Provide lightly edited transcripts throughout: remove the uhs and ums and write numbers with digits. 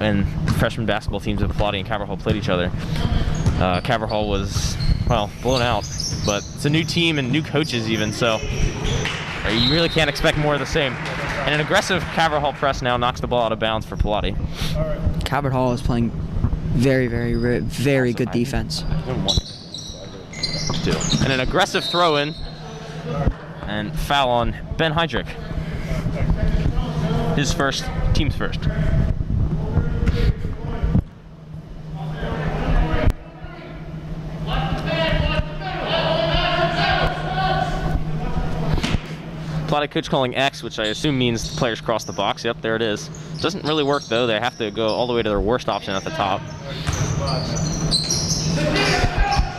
when freshman basketball teams of Pallotti and Cabral Hall played each other. Cabral Hall was, well, blown out, but it's a new team and new coaches even, so you really can't expect more of the same. And an aggressive Cabral Hall press now knocks the ball out of bounds for Pallotti. Cabral Hall is playing very good defense. And an aggressive throw-in and foul on Ben Heydrich. His first, team's first. Pallotti coach calling X, which I assume means the players cross the box. Yep, there it is. Doesn't really work though. They have to go all the way to their worst option at the top.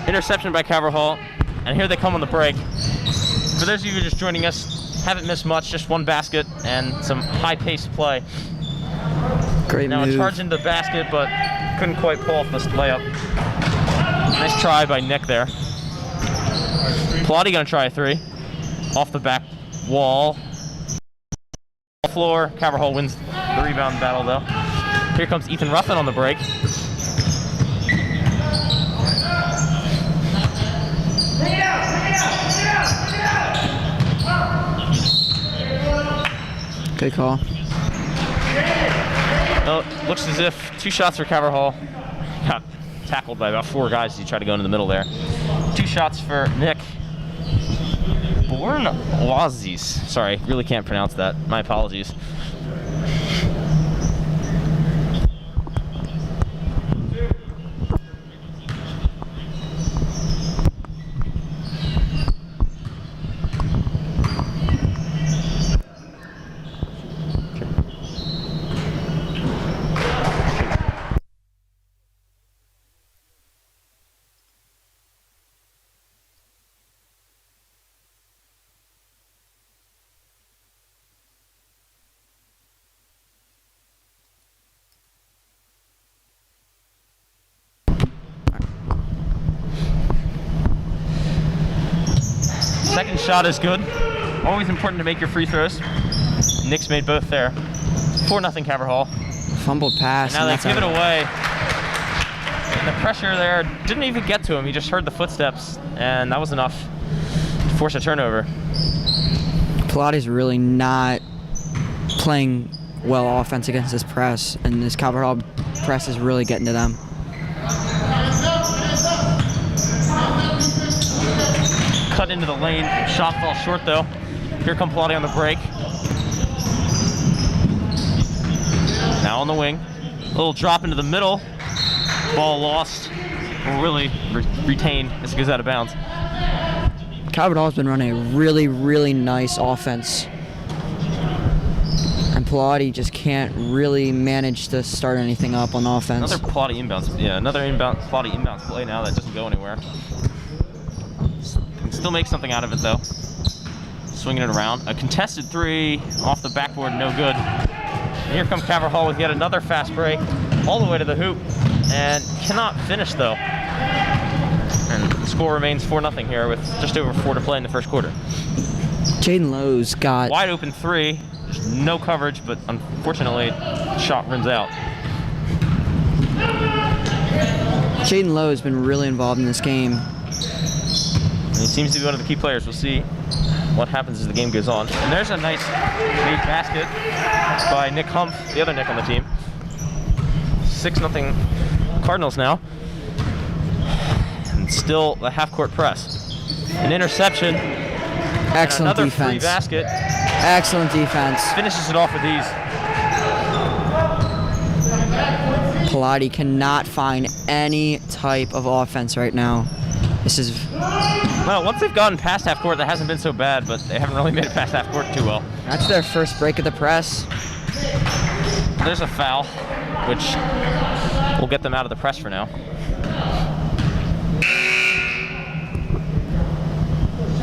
Interception by Cabral Hall, and here they come on the break. For those of you who are just joining us, haven't missed much, just one basket and some high-paced play. Great now move. a charge into the basket, but couldn't quite pull off this layup. Nice try by Nick there. Pallotti gonna try a three. Off the back wall. Floor. Cabral Hall wins the rebound battle though. Here comes Ethan Ruffin on the break. Good call. Well, it looks as if 2 shots for Cabral Hall. Got tackled by about 4 guys as he tried to go into the middle there. 2 shots for Nick. Bornwazis. Sorry, really can't pronounce that. My apologies. Second shot is good. Always important to make your free throws. Nick's made both there. 4-0 Cabral Hall. Fumbled pass. And now they give it away. And the pressure there didn't even get to him. He just heard the footsteps, and that was enough to force a turnover. Pallotti's really not playing well offense against this press, and this Cabral Hall press is really getting to them. Cut into the lane. Shot falls short though. Here come Pallotti on the break. Now on the wing. A little drop into the middle. Ball lost. Will really retained as it goes out of bounds. Cabral Hall's been running a really nice offense. And Pallotti just can't really manage to start anything up on offense. Another Pallotti inbounds. Yeah, another Pallotti inbounds play now that doesn't go anywhere. Still make something out of it though. Swinging it around. A contested 3 off the backboard, no good. And here comes Cabral Hall with yet another fast break, all the way to the hoop, and cannot finish though. And the score remains 4-0 here with just over 4 to play in the first quarter. Jaden Lowe's got wide open 3, there's no coverage, but unfortunately, shot rims out. Jaden Lowe has been really involved in this game. He seems to be one of the key players. We'll see what happens as the game goes on. And there's a nice made basket by Nick Humph, the other Nick on the team. 6-0 Cardinals now. And still a half-court press. An interception. Excellent another defense. Free basket. Excellent defense. Finishes it off with these. Pallotti cannot find any type of offense right now. This is... Well, once they've gotten past half court, that hasn't been so bad, but they haven't really made it past half court too well. That's their first break of the press. There's a foul, which will get them out of the press for now.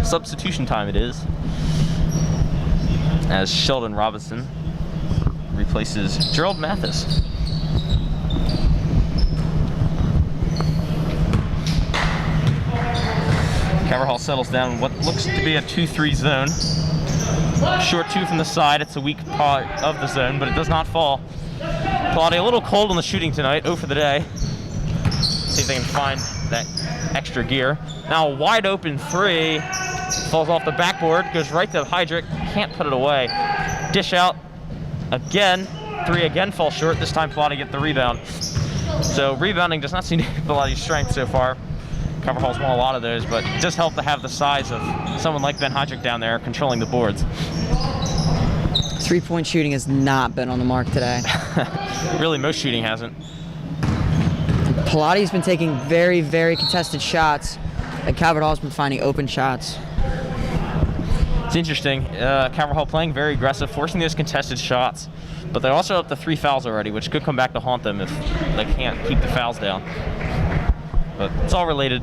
Substitution time it is, as Sheldon Robinson replaces Gerald Mathis. Cabral Hall settles down what looks to be a 2-3 zone. Short 2 from the side. It's a weak part of the zone, but it does not fall. Pallotti a little cold on the shooting tonight, 0 for the day. See if they can find that extra gear. Now a wide open 3, falls off the backboard, goes right to Heydrich, can't put it away. Dish out again, 3 again falls short, this time Pallotti get the rebound. So rebounding does not seem to be Pallotti's strength so far. Cover Hall's won a lot of those, but it does help to have the size of someone like Ben Heydrich down there controlling the boards. 3-point shooting has not been on the mark today. Really, most shooting hasn't. Pallotti's been taking very, very contested shots, and Calvert Hall's been finding open shots. It's interesting. Calvert Hall playing very aggressive, forcing those contested shots, but they're also up to 3 fouls already, which could come back to haunt them if they can't keep the fouls down. But it's all related.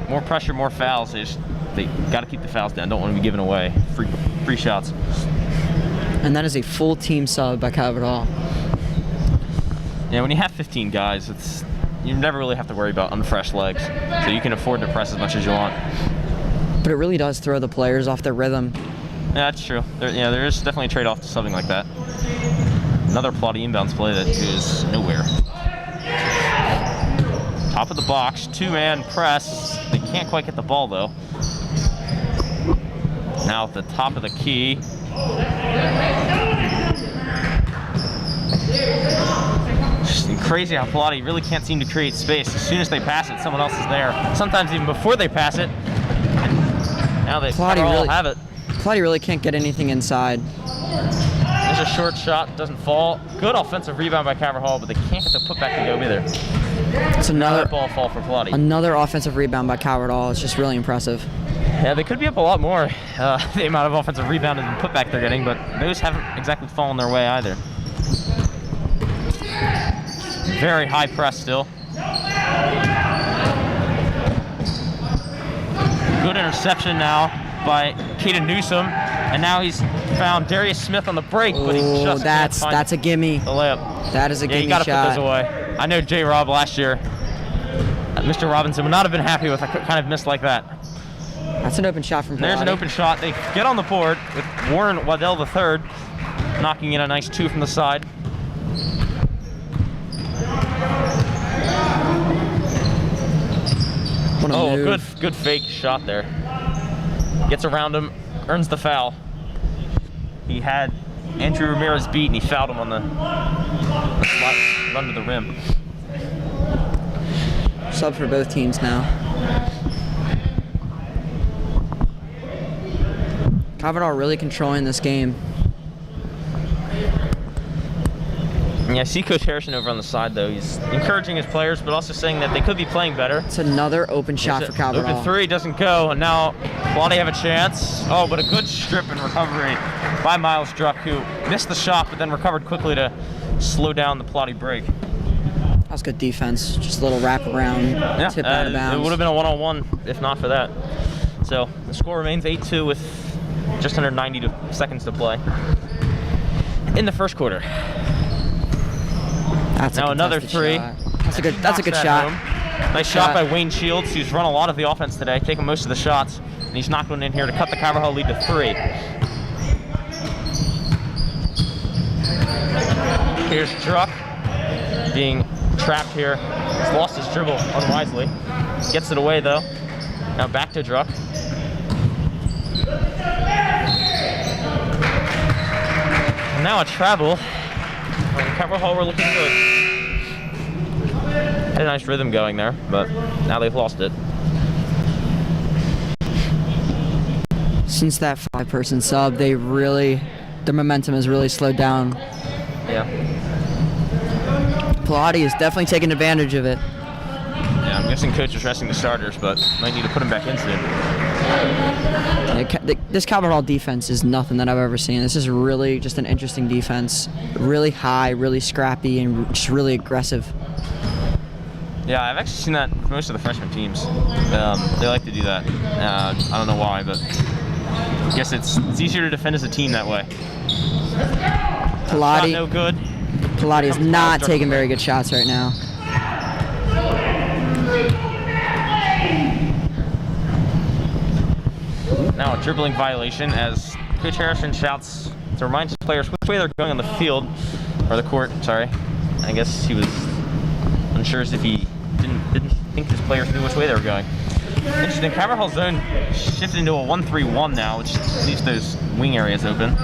More pressure, more fouls. They got to keep the fouls down. Don't want to be giving away free shots. And that is a full team sub by Calvert Hall. Yeah, when you have 15 guys, you never really have to worry about unfresh legs, so you can afford to press as much as you want. But it really does throw the players off their rhythm. Yeah, that's true. There is definitely a trade-off to something like that. Another Pallotti inbounds play that goes nowhere. Top of the box, 2-man press. They can't quite get the ball though. Now at the top of the key. Just crazy how Pallotti really can't seem to create space. As soon as they pass it, someone else is there. Sometimes even before they pass it. Now they all have it. Pallotti really can't get anything inside. There's a short shot, doesn't fall. Good offensive rebound by Calvert Hall, but they can't get the putback to go either. It's another ball fall for Pallotti. Another offensive rebound by Calvert Hall. It's just really impressive. Yeah, they could be up a lot more, the amount of offensive rebound and putback they're getting, but those haven't exactly fallen their way either. Very high press still. Good interception now by Caden Newsom, and now he's found Darius Smith on the break, but he just can't find that's a gimme. the layup. That is a gimme you gotta shot. put those away. I know J. Rob last year, Mr. Robinson would not have been happy with a kind of miss like that. That's an open shot from Pallotti. There's an open shot. They get on the board with Warren Waddell III knocking in a nice 2 from the side. What a move. Good fake shot there. Gets around him, earns the foul. He had Andrew Ramirez beat, and he fouled him on the run to the rim. Sub for both teams now. Calvert Hall really controlling this game. Yeah, I see Coach Harrison over on the side, though. He's encouraging his players, but also saying that they could be playing better. It's another open shot for Calvert Hall. Open 3 doesn't go, and now Pallotti have a chance. Oh, but a good strip and recovery by Miles Druck, who missed the shot, but then recovered quickly to slow down the Pallotti break. That was good defense. Just a little wraparound, tip out of bounds. It would have been a one-on-one if not for that. So the score remains 8-2 with just under 90 seconds to play in the first quarter. That's now another 3. Shot. That's a good shot. Nice shot by Wayne Shields, who's run a lot of the offense today, taking most of the shots, and he's knocked one in here to cut the Calvert Hall lead to 3. Here's Druck being trapped here. He's lost his dribble unwisely. Gets it away though. Now back to Druck. And now a travel. Calvert Hall were looking good. Had a nice rhythm going there, but now they've lost it. Since that 5-person sub, their momentum has really slowed down. Yeah. Pallotti is definitely taking advantage of it. Yeah, I'm guessing coach is resting the starters, but might need to put him back in soon. This Calvert Hall defense is nothing that I've ever seen. This is really just an interesting defense. Really high, really scrappy, and just really aggressive. Yeah, I've actually seen that for most of the freshman teams. They like to do that. I don't know why, but I guess it's easier to defend as a team that way. Pallotti, no good. Pallotti is not taking very good shots right now. Now a dribbling violation as Coach Harrison shouts to remind his players which way they're going on the field, or the court, sorry. I guess he was unsure as if he didn't think his players knew which way they were going. Interesting. Caverhall's zone shifted into a 1-3-1 now, which leaves those wing areas open.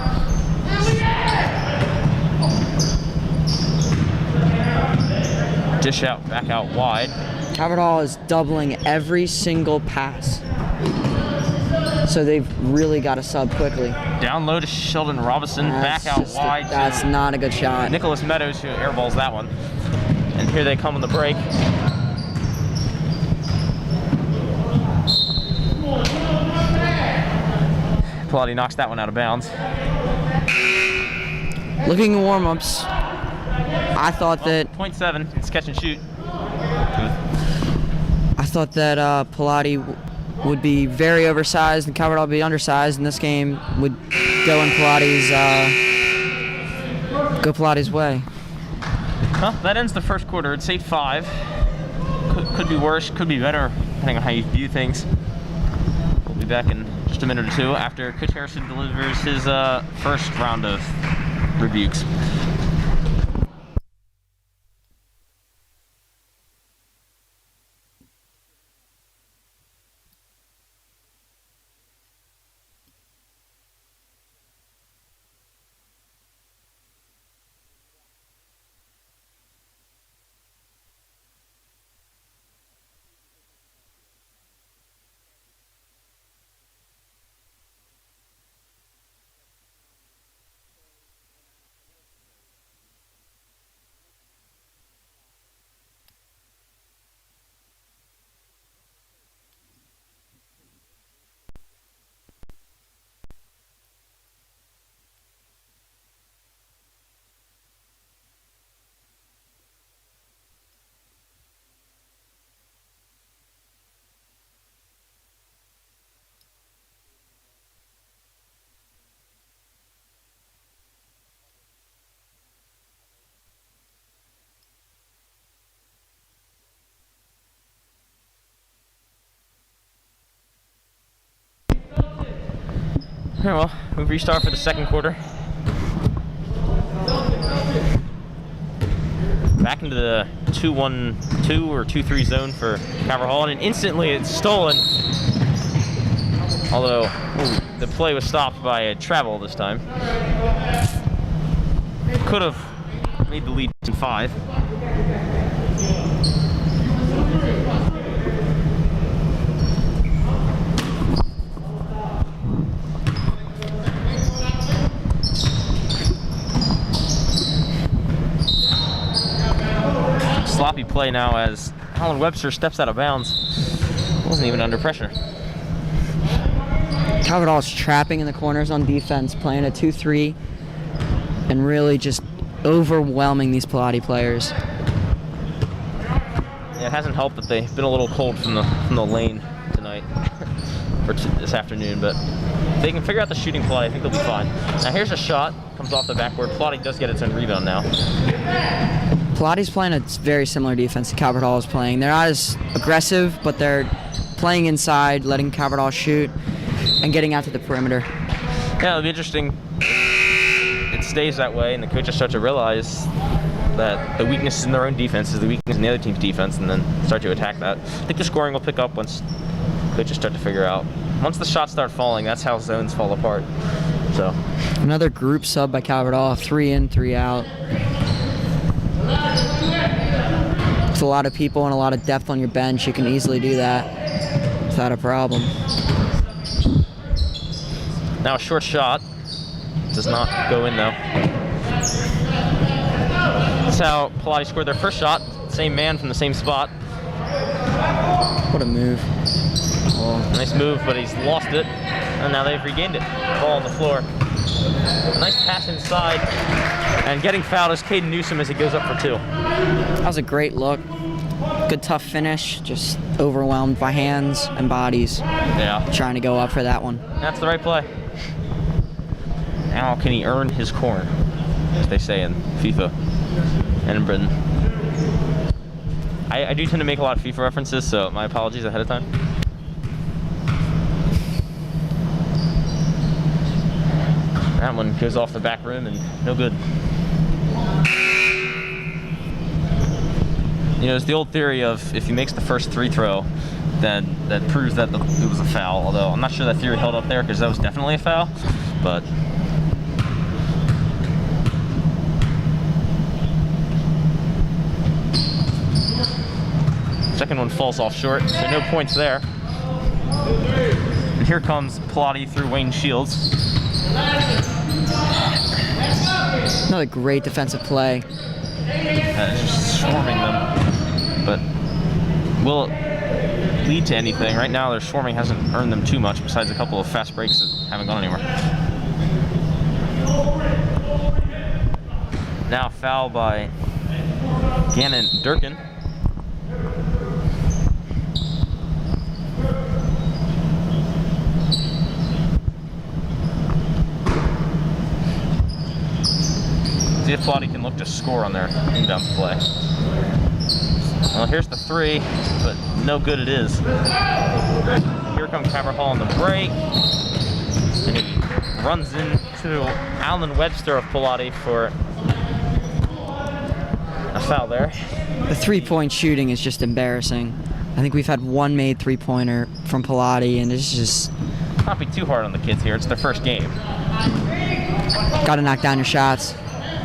Dish out, back out wide. Calvert Hall is doubling every single pass. So they've really got to sub quickly. Down low to Sheldon Robinson, back out wide. That's not a good shot. Nicholas Meadows, who airballs that one. And here they come on the break. Pallotti knocks that one out of bounds. Looking at warm-ups, I thought that 0.7, it's catch and shoot. I thought that Pallotti would be very oversized and Calvert Hall would be undersized, and this game would go in Pallotti's way. Well, that ends the first quarter. It's 8-5. Could be worse, could be better, depending on how you view things. We'll be back in just a minute or two after Coach Harrison delivers his first round of rebukes. All right, well, we restart for the second quarter. Back into the 2-1-2 or 2-3 zone for Calvert Hall, and instantly it's stolen. Although the play was stopped by a travel this time. Could have made the lead in 5. Sloppy play now as Alan Webster steps out of bounds. Wasn't even under pressure. Calvert Hall's trapping in the corners on defense, playing a 2-3, and really just overwhelming these Pallotti players. Yeah, it hasn't helped that they've been a little cold from the lane tonight, or this afternoon, but if they can figure out the shooting play, I think they'll be fine. Now here's a shot, comes off the backboard. Pallotti does get its own rebound now. Pallotti's playing a very similar defense to Calvert Hall is playing. They're not as aggressive, but they're playing inside, letting Calvert Hall shoot, and getting out to the perimeter. Yeah, it'll be interesting. It stays that way, and the coaches start to realize that the weakness in their own defense is the weakness in the other team's defense, and then start to attack that. I think the scoring will pick up once coaches start to figure out. Once the shots start falling, that's how zones fall apart. So another group sub by Calvert Hall, 3 in, 3 out. With a lot of people and a lot of depth on your bench, you can easily do that without a problem. Now a short shot. Does not go in though. That's how Pallotti scored their first shot. Same man from the same spot. What a move. Well, nice move, but he's lost it. And now they've regained it. Ball on the floor. A nice pass inside. And getting fouled is Caden Newsom as he goes up for 2. That was a great look. Good tough finish. Just overwhelmed by hands and bodies. Yeah. Trying to go up for that one. That's the right play. Now can he earn his corner, as they say in FIFA and in Britain. I do tend to make a lot of FIFA references, so my apologies ahead of time. That one goes off the back rim and no good. You know, it's the old theory of if he makes the first free throw, then that proves that it was a foul. Although I'm not sure that theory held up there because that was definitely a foul. But second one falls off short, so no points there. And here comes Pallotti through Wayne Shields. Another great defensive play. Just swarming them. But will it lead to anything? Right now, their swarming hasn't earned them too much, besides a couple of fast breaks that haven't gone anywhere. Now foul by Gannon Durkin. See if Pallotti can look to score on their inbounds play. Well, here's the three, but no good it is. Here comes Cabral on the break. And he runs into Alan Webster of Pallotti for a foul there. The three-point shooting is just embarrassing. I think we've had one made three-pointer from Pallotti, and it's just... Not be too hard on the kids here. It's their first game. Got to knock down your shots.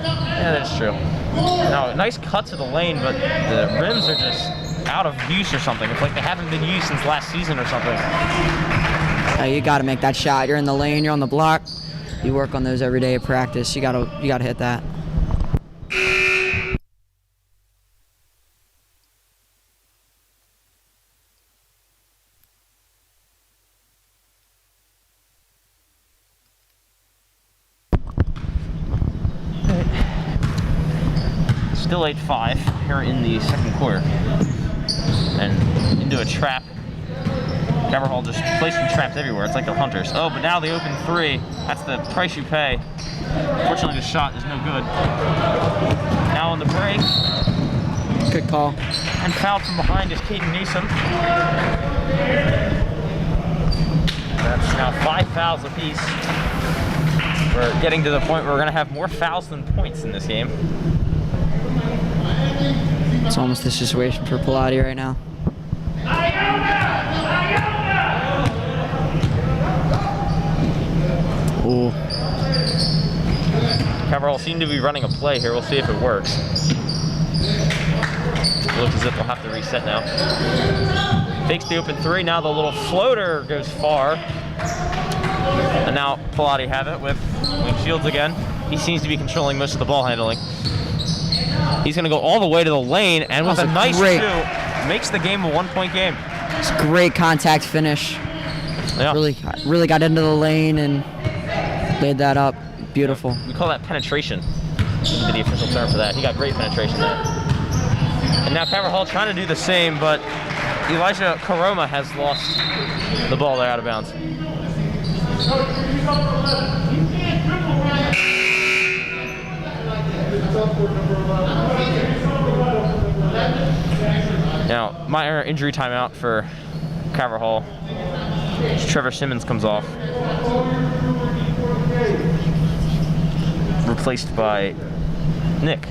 Yeah, that's true. Now, nice cut to the lane, but the rims are just out of use or something. It's like they haven't been used since last season or something. You got to make that shot. You're in the lane. You're on the block. You work on those every day at practice. You got to hit that. Still 8-5 here in the second quarter. And into a trap. Cabral just placing traps everywhere. It's like they're hunters. Oh, but now the open three. That's the price you pay. Unfortunately, the shot is no good. Now on the break. Good call. And fouled from behind is Caden Newsom. That's now 5 fouls apiece. We're getting to the point where we're going to have more fouls than points in this game. It's almost the situation for Pallotti right now. Ooh. Cabral seem to be running a play here. We'll see if it works. It looks as if we'll have to reset now. Fakes the open three. Now the little floater goes far. And now Pallotti have it with Wayne Shields again. He seems to be controlling most of the ball handling. He's going to go all the way to the lane, and with a nice two, makes the game a one-point game. It's a great contact finish. Yeah. Really got into the lane and laid that up. Beautiful. We call that penetration. The official term for that. He got great penetration there. And now Cabral trying to do the same, but Elijah Karoma has lost the ball there out of bounds. Now, minor injury timeout for Cabral. Trevor Simmons comes off. Replaced by Nick.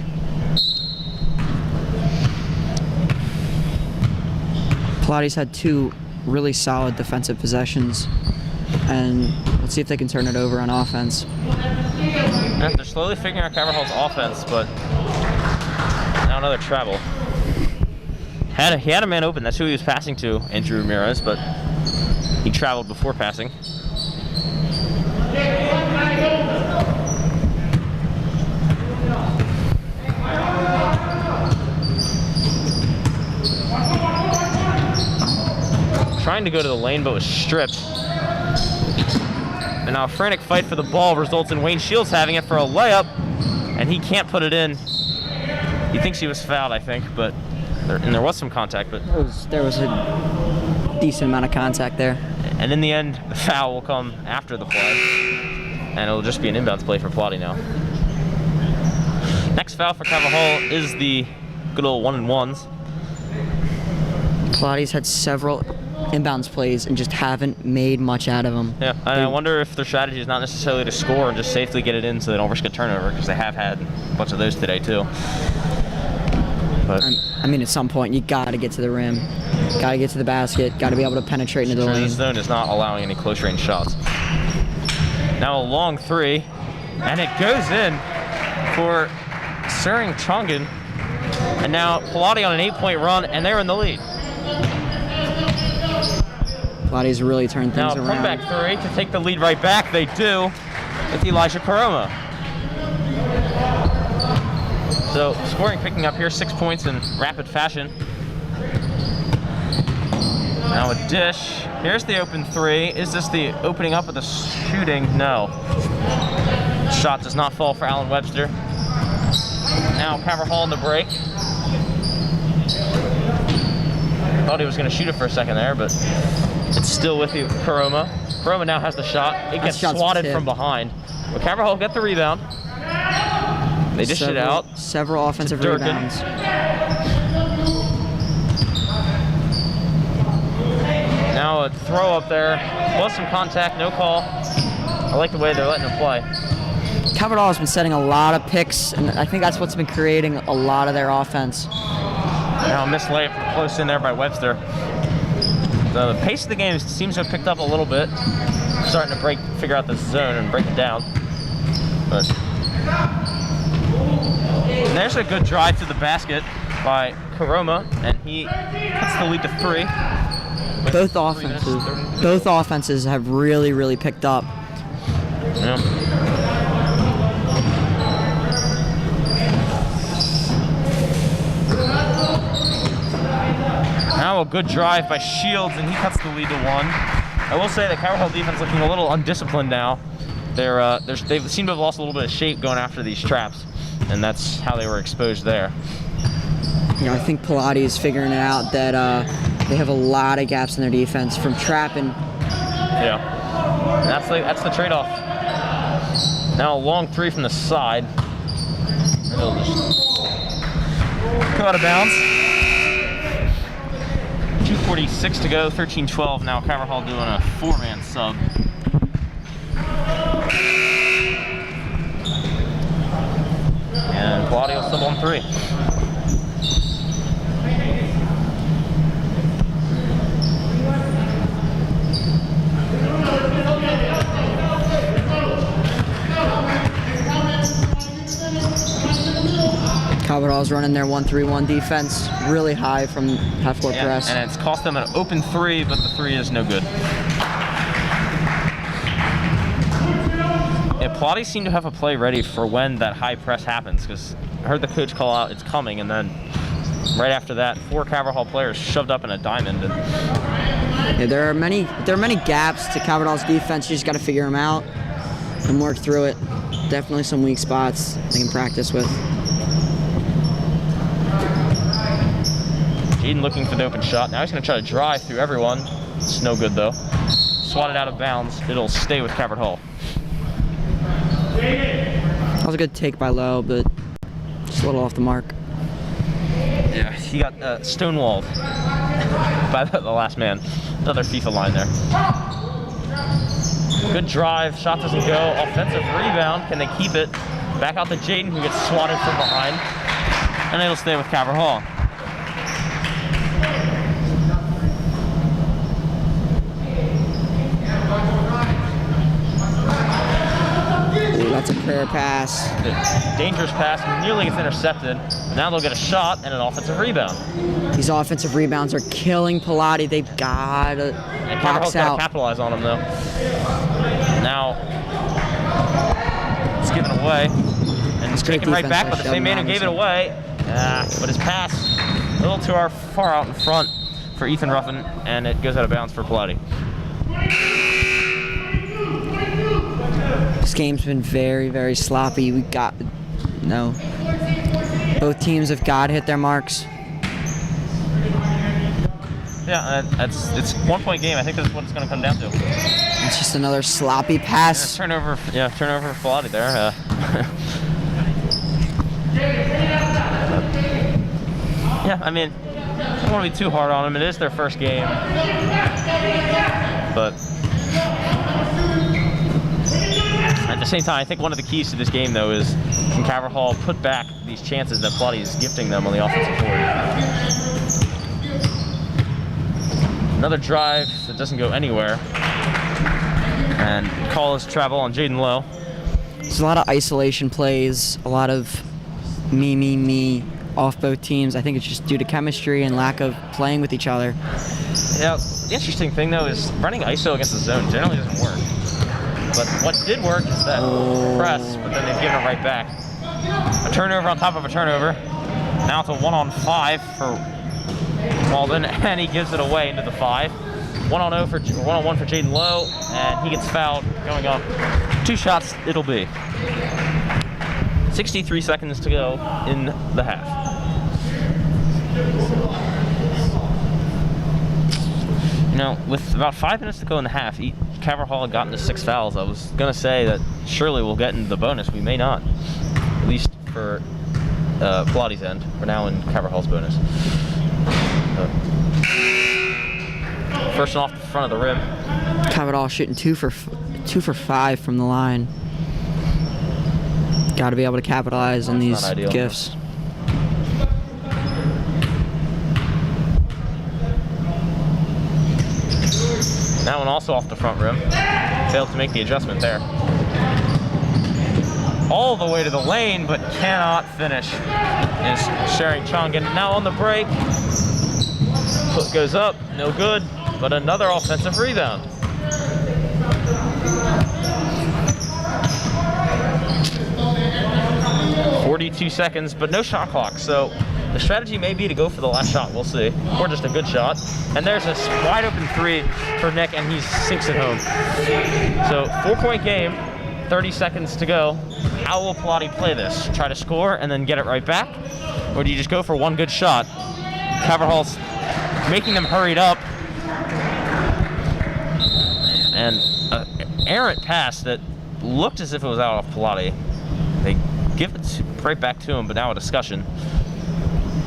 Pallotti's had two really solid defensive possessions, and let's see if they can turn it over on offense. Yeah, they're slowly figuring out Cabral's offense, but now another travel. He had a man open. That's who he was passing to, Andrew Ramirez, but he traveled before passing. Trying to go to the lane, but was stripped. And now a frantic fight for the ball results in Wayne Shields having it for a layup, and he can't put it in. He thinks he was fouled, I think, but there was some contact. But there was a decent amount of contact there. And in the end, the foul will come after the flag, and it'll just be an inbounds play for Pallotti now. Next foul for Cabral is the good old 1-and-1s. Pallotti's had several inbounds plays and just haven't made much out of them. Yeah, I wonder if their strategy is not necessarily to score and just safely get it in so they don't risk a turnover, because they have had a bunch of those today too. But I mean, at some point, you got to get to the rim. Got to get to the basket. Got to be able to penetrate into the lane. This zone is not allowing any close-range shots. Now a long three, and it goes in for Suring Chongan. And now Pallotti on an 8-point run, and they're in the lead. Palotti's really turned things now around. Now comeback three to take the lead right back. They do with Elijah Karoma. So scoring picking up here, 6 points in rapid fashion. Now a dish. Here's the open three. Is this the opening up of the shooting? No. Shot does not fall for Allen Webster. Now Caverhall in the break. Thought he was going to shoot it for a second there, but it's still with you, Karoma. Karoma now has the shot. It gets swatted from behind. But Caverhall get the rebound. They dish it out. Several offensive rebounds. Now a throw up there. Was some contact, no call. I like the way they're letting him play. Caverhall has been setting a lot of picks, and I think that's what's been creating a lot of their offense. Now a missed layup close in there by Webster. The pace of the game seems to have picked up a little bit. Starting to figure out the zone and break it down. But and there's a good drive to the basket by Karoma, and he puts the lead to 3. Both offenses have really picked up. Yeah. Now a good drive by Shields, and he cuts the lead to 1. I will say that Caverhall defense looking a little undisciplined now. They seem to have lost a little bit of shape going after these traps, and that's how they were exposed there. You know, I think Pallotti is figuring it out that they have a lot of gaps in their defense from trapping. Yeah, that's the trade-off. Now a long three from the side. It'll just go out of bounds. 2:46 to go, 13-12 now. Caverhall doing a 4-man sub. And Pallotti will sub on 3. Caverhall's running their 1-3-1 defense really high from half-court press. And it's cost them an open 3, but the 3 is no good. Yeah, Pallotti seemed to have a play ready for when that high press happens, because I heard the coach call out it's coming, and then right after that, 4 Caverhall players shoved up in a diamond. And yeah, there are many gaps to Caverhall's defense. You just got to figure them out and work through it. Definitely some weak spots they can practice with. Jaden looking for the open shot. Now he's going to try to drive through everyone. It's no good, though. Swatted out of bounds. It'll stay with Caverhall. That was a good take by Lowe, but just a little off the mark. Yeah, he got stonewalled by the last man. Another FIFA line there. Good drive. Shot doesn't go. Offensive rebound. Can they keep it? Back out to Jaden, who gets swatted from behind. And it'll stay with Caverhall. That's a prayer pass. Dangerous pass, nearly gets intercepted. Now they'll get a shot and an offensive rebound. These offensive rebounds are killing Pallotti. They've got to box out. Got to capitalize on them, though. Now, it's given away. And it's taken right back, but the same man who gave it away. But his pass, a little too far out in front for Ethan Ruffin, and it goes out of bounds for Pallotti. This game's been very sloppy. Both teams have got to hit their marks. Yeah, it's 1-point game. I think that's what it's going to come down to. It's just another sloppy pass. Turnover for Pallotti there. Yeah, I mean, I don't want to be too hard on them. It is their first game, but At the same time, I think one of the keys to this game, though, is can Calvert Hall put back these chances that Pallotti is gifting them on the offensive board. Another drive that doesn't go anywhere. And call is travel on Jaden Lowe. There's a lot of isolation plays, a lot of me off both teams. I think it's just due to chemistry and lack of playing with each other. Yeah, the interesting thing, though, is running ISO against the zone generally doesn't work. But what did work is that press, but then they've given it right back. A turnover on top of a turnover. Now it's a 1-on-5 for Walden, and he gives it away into the 5. 1-on-1 for Jaden Lowe, and he gets fouled going up. 2 shots it'll be. 63 seconds to go in the half. You know, with about 5 minutes to go in the half, Calvert Hall had gotten to 6 fouls. I was gonna say that surely we'll get into the bonus. We may not, at least for Pallotti's end. We're now in Calvert Hall's bonus. First one off the front of the rim. Calvert Hall shooting 2 for 5 from the line. Got to be able to capitalize on these gifts. That one also off the front rim. Failed to make the adjustment there. All the way to the lane, but cannot finish. Is Sharing Chongan now on the break. Foot goes up, no good, but another offensive rebound. .42 seconds, but no shot clock, so the strategy may be to go for the last shot, we'll see, or just a good shot. And there's a wide open 3 for Nick, and he sinks it home. So 4-point game, 30 seconds to go. How will Pallotti play this? Try to score and then get it right back? Or do you just go for one good shot? Calvert Hall's making them hurried up. And an errant pass that looked as if it was out of Pallotti. They give it right back to him, but now a discussion.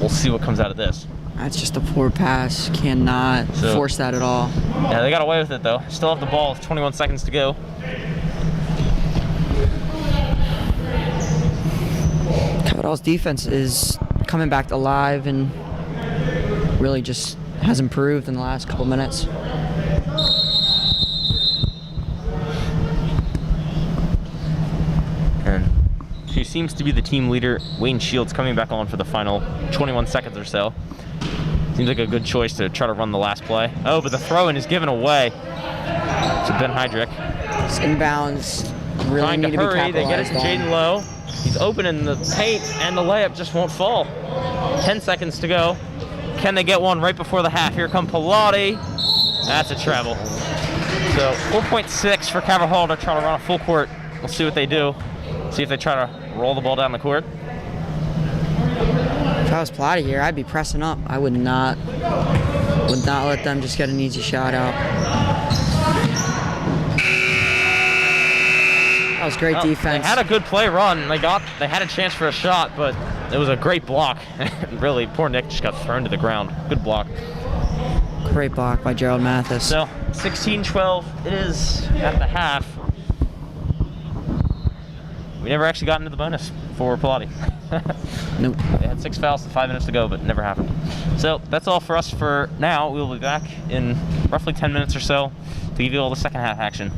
We'll see what comes out of this. That's just a poor pass. Cannot force that at all. Yeah, they got away with it, though. Still have the ball with 21 seconds to go. Calvert Hall's defense is coming back alive and really just has improved in the last couple minutes. And who seems to be the team leader, Wayne Shields, coming back on for the final 21 seconds or so. Seems like a good choice to try to run the last play. Oh, but the throw-in is given away to Ben Heydrich. It's inbounds. Really Trying need to to be hurry, they get it to Jaden Lowe. He's open in the paint, and the layup just won't fall. 10 seconds to go. Can they get one right before the half? Here come Pallotti. That's a travel. So 4.6 for Calvert Hall to try to run a full court. We'll see what they do. See if they try to roll the ball down the court. If I was Pallotti here, I'd be pressing up. I would not let them just get an easy shot out. That was great defense. They had a good play run. They had a chance for a shot, but it was a great block. Really, poor Nick just got thrown to the ground. Good block. Great block by Gerald Mathis. So 16-12 it is at the half. We never actually got into the bonus for Pallotti. Nope. They had 6 fouls with 5 minutes to go, but it never happened. So that's all for us for now. We'll be back in roughly 10 minutes or so to give you all the second half action.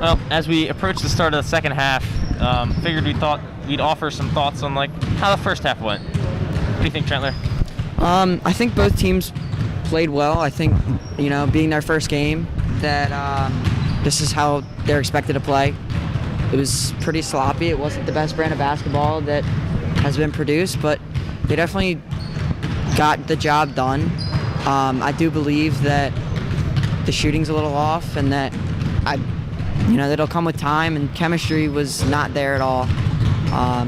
Well, as we approach the start of the second half, figured we'd offer some thoughts on like how the first half went. What do you think, Chandler? I think both teams played well. I think, being their first game, that this is how they're expected to play. It was pretty sloppy. It wasn't the best brand of basketball that has been produced, but they definitely got the job done. I do believe that the shooting's a little off, and that that'll come with time, and chemistry was not there at all.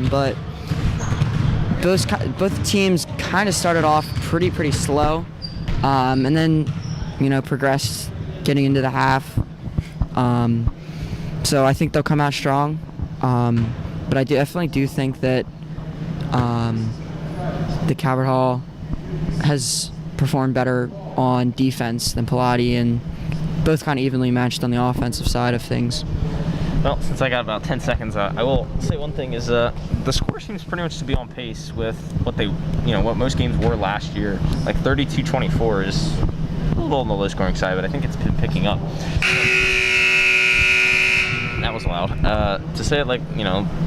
But both teams kind of started off pretty slow, and then progressed getting into the half. So I think they'll come out strong, but I definitely do think that the Calvert Hall has performed better on defense than Pallotti, and both kind of evenly matched on the offensive side of things. Well, since I got about 10 seconds, I will say one thing is the score seems pretty much to be on pace with what most games were last year. Like 32-24 is a little on the low scoring side, but I think it's been picking up. That was loud. To say it like,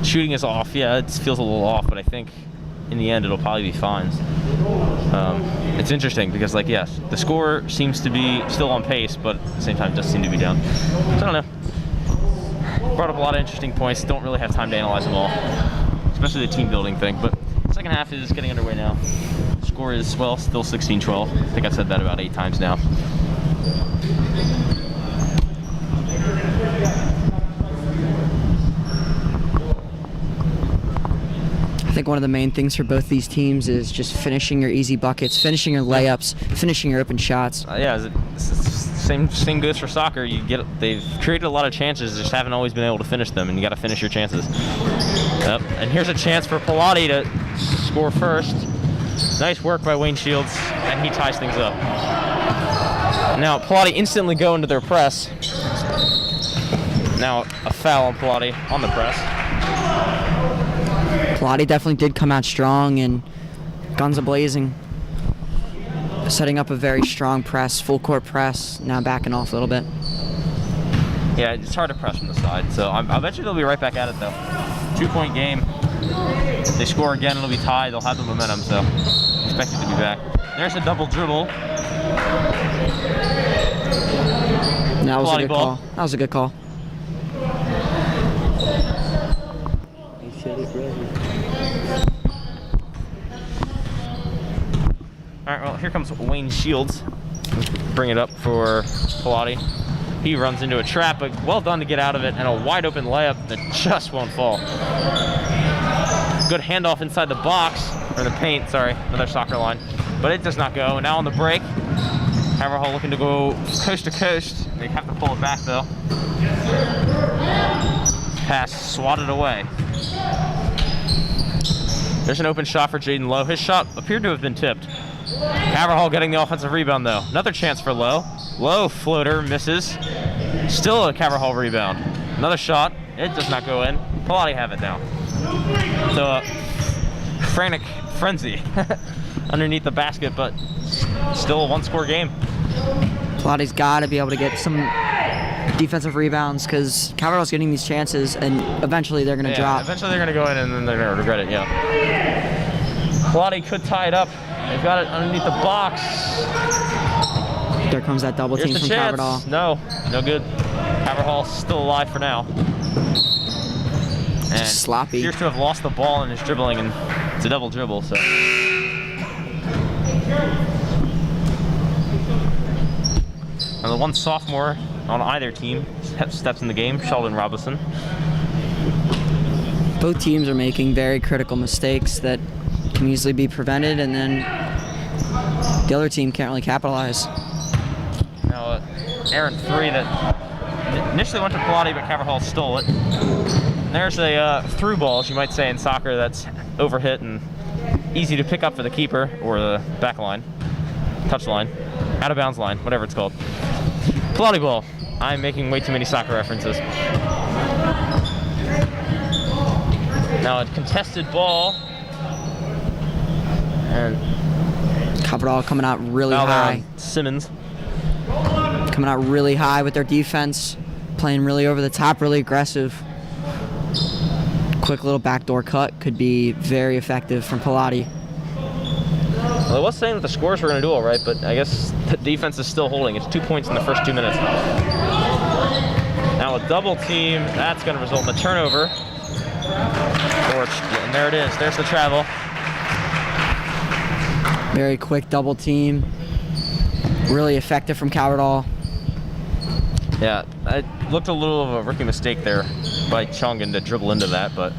shooting is off, yeah, it feels a little off, but I think in the end it'll probably be fine. It's interesting because, yes, the score seems to be still on pace, but at the same time it does seem to be down. So I don't know. Brought up a lot of interesting points. Don't really have time to analyze them all, especially the team building thing. But the second half is getting underway now. Score is, still 16-12. I think I've said that about 8 times now. I think one of the main things for both these teams is just finishing your easy buckets, finishing your layups, finishing your open shots. Same goes for soccer. They've created a lot of chances, just haven't always been able to finish them, and you got to finish your chances. Yep. And here's a chance for Pallotti to score first. Nice work by Wayne Shields, and he ties things up. Now Pallotti instantly go into their press. Now a foul on Pallotti on the press. Pallotti definitely did come out strong and guns a-blazing, setting up a very strong press, full court press, now backing off a little bit. Yeah, it's hard to press from the side, so I bet you they'll be right back at it though. 2-point game. If they score again, it'll be tied. They'll have the momentum, so expect it to be back. There's a double dribble. That was Pallotti a good ball. call. That was a good call. All right, well, here comes Wayne Shields. Bring it up for Pallotti. He runs into a trap, but well done to get out of it, and a wide open layup that just won't fall. Good handoff inside the box, or the paint, sorry, another soccer line. But it does not go, and now on the break, Calvert Hall looking to go coast to coast. They have to pull it back though. Pass swatted away. There's an open shot for Jaden Lowe. His shot appeared to have been tipped. Calvert Hall getting the offensive rebound though. Another chance for Lowe. Lowe floater misses. Still a Calvert Hall rebound. Another shot. It does not go in. Pallotti have it now. So frantic frenzy underneath the basket, but still a one-score game. Pallotti's got to be able to get some defensive rebounds because Calvert Hall's getting these chances, and eventually they're going to drop. Eventually they're going to go in, and then they're going to regret it, yeah. Pallotti could tie it up. They've got it underneath the box. There comes that double team from Calvert Hall. No good. Calvert Hall still alive for now. And just sloppy. Appears to have lost the ball in his dribbling, and it's a double dribble, so. Now the one sophomore on either team steps in the game, Sheldon Robinson. Both teams are making very critical mistakes that can easily be prevented, and then the other team can't really capitalize. Now, errant three that initially went to Pallotti, but Calvert Hall stole it. And there's a through ball, as you might say in soccer, that's overhit and easy to pick up for the keeper, or the back line, touch line, out of bounds line, whatever it's called. Pallotti ball. I'm making way too many soccer references. Now a contested ball. And Calvert Hall coming out really high. Simmons. Coming out really high with their defense, playing really over the top, really aggressive. Quick little backdoor cut could be very effective from Pallotti. Well, I was saying that the scores were going to do all right, but I guess the defense is still holding. It's 2 points in the first 2 minutes. Now a double team, that's going to result in a turnover. And there it is. There's the travel. Very quick double team. Really effective from Cowardall. Yeah, it looked a little of a rookie mistake there by Chungin to dribble into that, but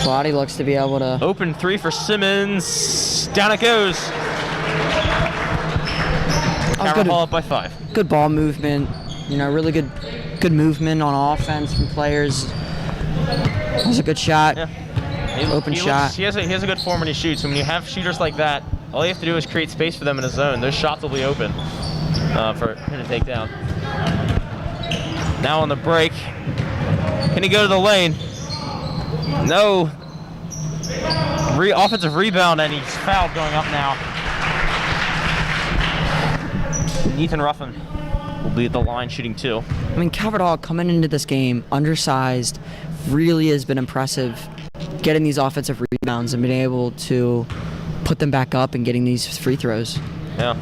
Pallotti looks to be able to... Open 3 for Simmons. Down it goes. Coward Hall up by 5. Good ball movement. You know, really good movement on offense from players. That was a good shot. Yeah. Open shot. He has a good form when he shoots. And when you have shooters like that, all you have to do is create space for them in a zone. Those shots will be open for him to take down. Now on the break. Can he go to the lane? No. Offensive rebound, and he's fouled going up now. Ethan Ruffin will be at the line shooting 2. I mean, Cowardall coming into this game, undersized, really has been impressive getting these offensive rebounds and being able to put them back up and getting these free throws. Yeah.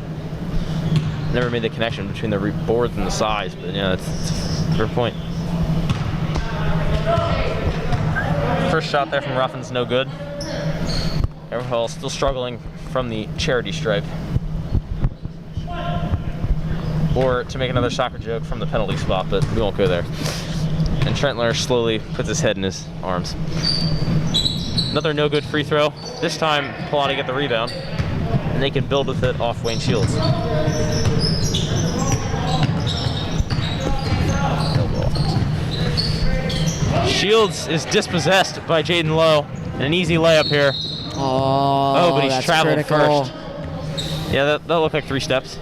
Never made the connection between the boards and the size, but yeah, it's a fair point. First shot there from Ruffin's no good. Everhall still struggling from the charity stripe. Or to make another soccer joke, from the penalty spot, but we won't go there. And Trentler slowly puts his head in his arms. Another no good free throw. This time, Pallotti get the rebound, and they can build with it off Wayne Shields. Shields is dispossessed by Jaden Lowe, and an easy layup here. Oh, but he's that's traveled critical. first. Yeah, that looked like 3 steps,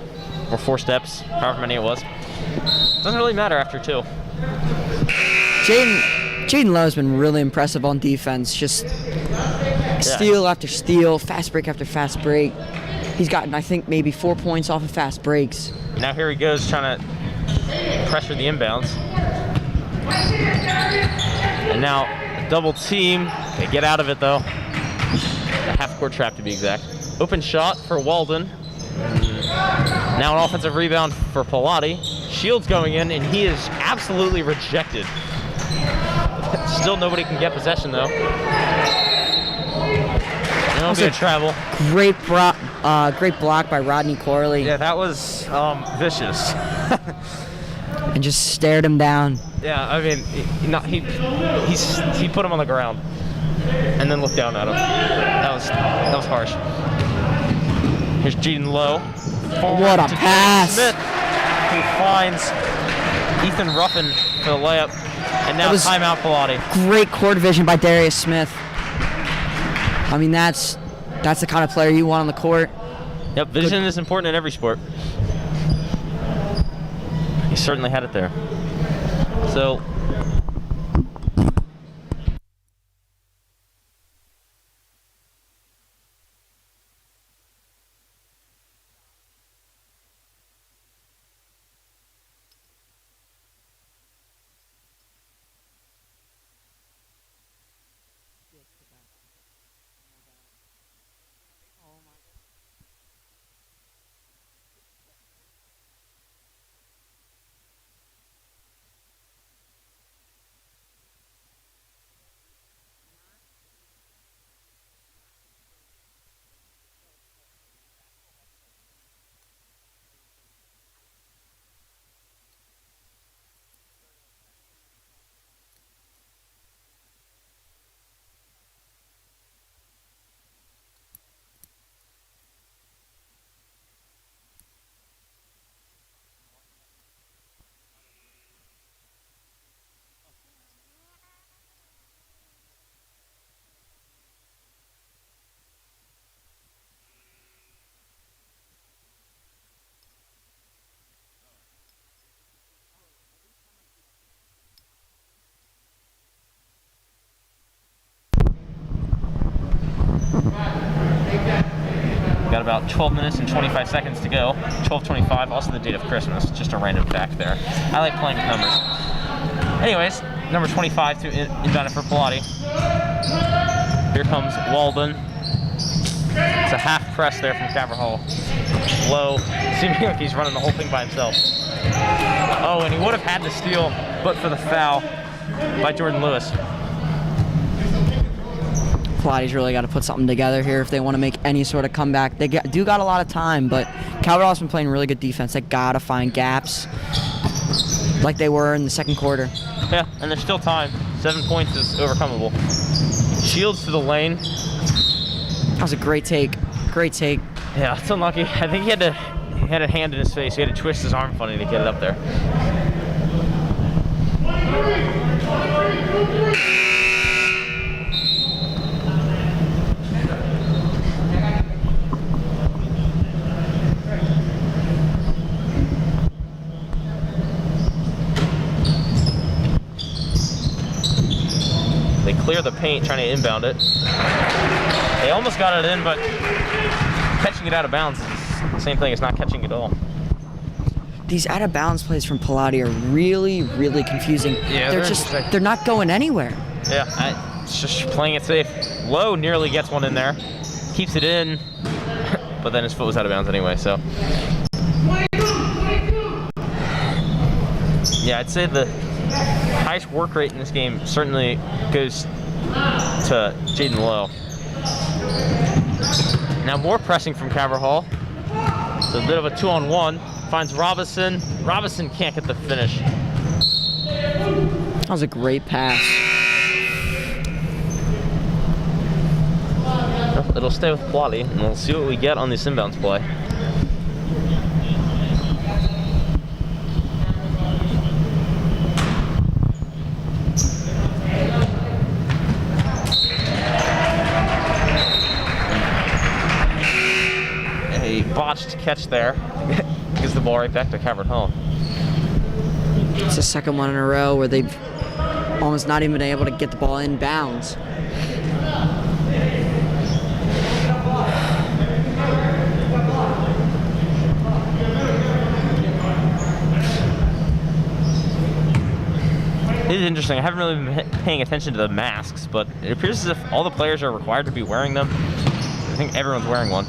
or 4 steps, however many it was. Doesn't really matter after 2. Jaden Lowe's been really impressive on defense. Just steal after steal, fast break after fast break. He's gotten, I think, maybe 4 points off of fast breaks. Now here he goes trying to pressure the inbounds. And now a double team. They get out of it though. A half-court trap to be exact. Open shot for Walden. Now an offensive rebound for Pallotti. Shields going in, and he is absolutely rejected. Still nobody can get possession though. And it'll be a travel. Great block by Rodney Corley. Yeah, that was vicious. And just stared him down. Yeah, I mean, he put him on the ground and then looked down at him. That was harsh. Here's Jaden Lowe. What a pass! Smith, who finds Ethan Ruffin for the layup, and now timeout Pallotti. Great court vision by Darius Smith. I mean, that's the kind of player you want on the court. Yep, vision is important in every sport. He certainly had it there. So, Got about 12 minutes and 25 seconds to go. 12:25, also the date of Christmas. Just a random fact there. I like playing with numbers. Anyways, number 25 to inbound it for Pallotti. Here comes Walden. It's a half press there from Caverhall. Low, seeming like he's running the whole thing by himself. Oh, and he would have had the steal, but for the foul by Jordan Lewis. Pallotti's really got to put something together here if they want to make any sort of comeback. They do got a lot of time, but Caverhall's been playing really good defense. They got to find gaps like they were in the second quarter. Yeah, and there's still time. 7 points is overcomable. Shields to the lane. That was a great take. Great take. Yeah, it's unlucky. I think he had a hand in his face. He had to twist his arm funny to get it up there. They clear the paint trying to inbound it. They almost got it in, but catching it out of bounds is the same thing as not catching it all. These out of bounds plays from Pallotti are really, really confusing. Yeah, they're not going anywhere. Yeah, it's just playing it safe. Low nearly gets one in there, keeps it in, but then his foot was out of bounds anyway, so. Yeah, I'd say the highest work rate in this game certainly goes to Jaden Lowe. Now more pressing from Caverhall. It's a bit of a 2-on-1. Finds Robinson. Robinson can't get the finish. That was a great pass. It'll stay with Pallotti, and we'll see what we get on this inbounds play. A botched catch there. Gives the ball right back to Caverhall. It's the second one in a row where they've almost not even been able to get the ball in bounds. It is interesting. I haven't really been paying attention to the masks, but it appears as if all the players are required to be wearing them. I think everyone's wearing one.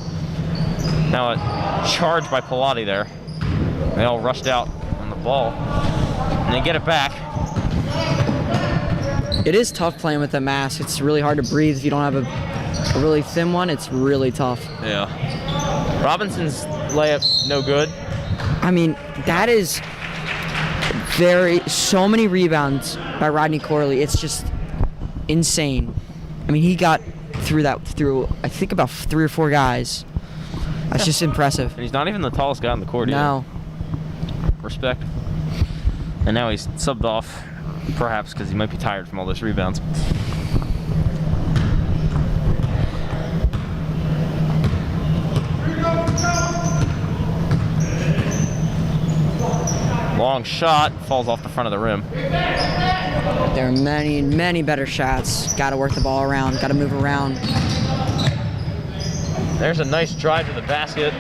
Now a charge by Pallotti there. They all rushed out on the ball, and they get it back. It is tough playing with a mask. It's really hard to breathe if you don't have a really thin one. It's really tough. Yeah. Robinson's layup, no good. I mean, that is so many rebounds by Rodney Corley. It's just insane. I mean, he got through I think about 3 or 4 guys. That's just impressive. And he's not even the tallest guy on the court either. No. Respect. And now he's subbed off, perhaps because he might be tired from all those rebounds. Long shot, falls off the front of the rim. There are many, many better shots. Got to work the ball around, got to move around. There's a nice drive to the basket.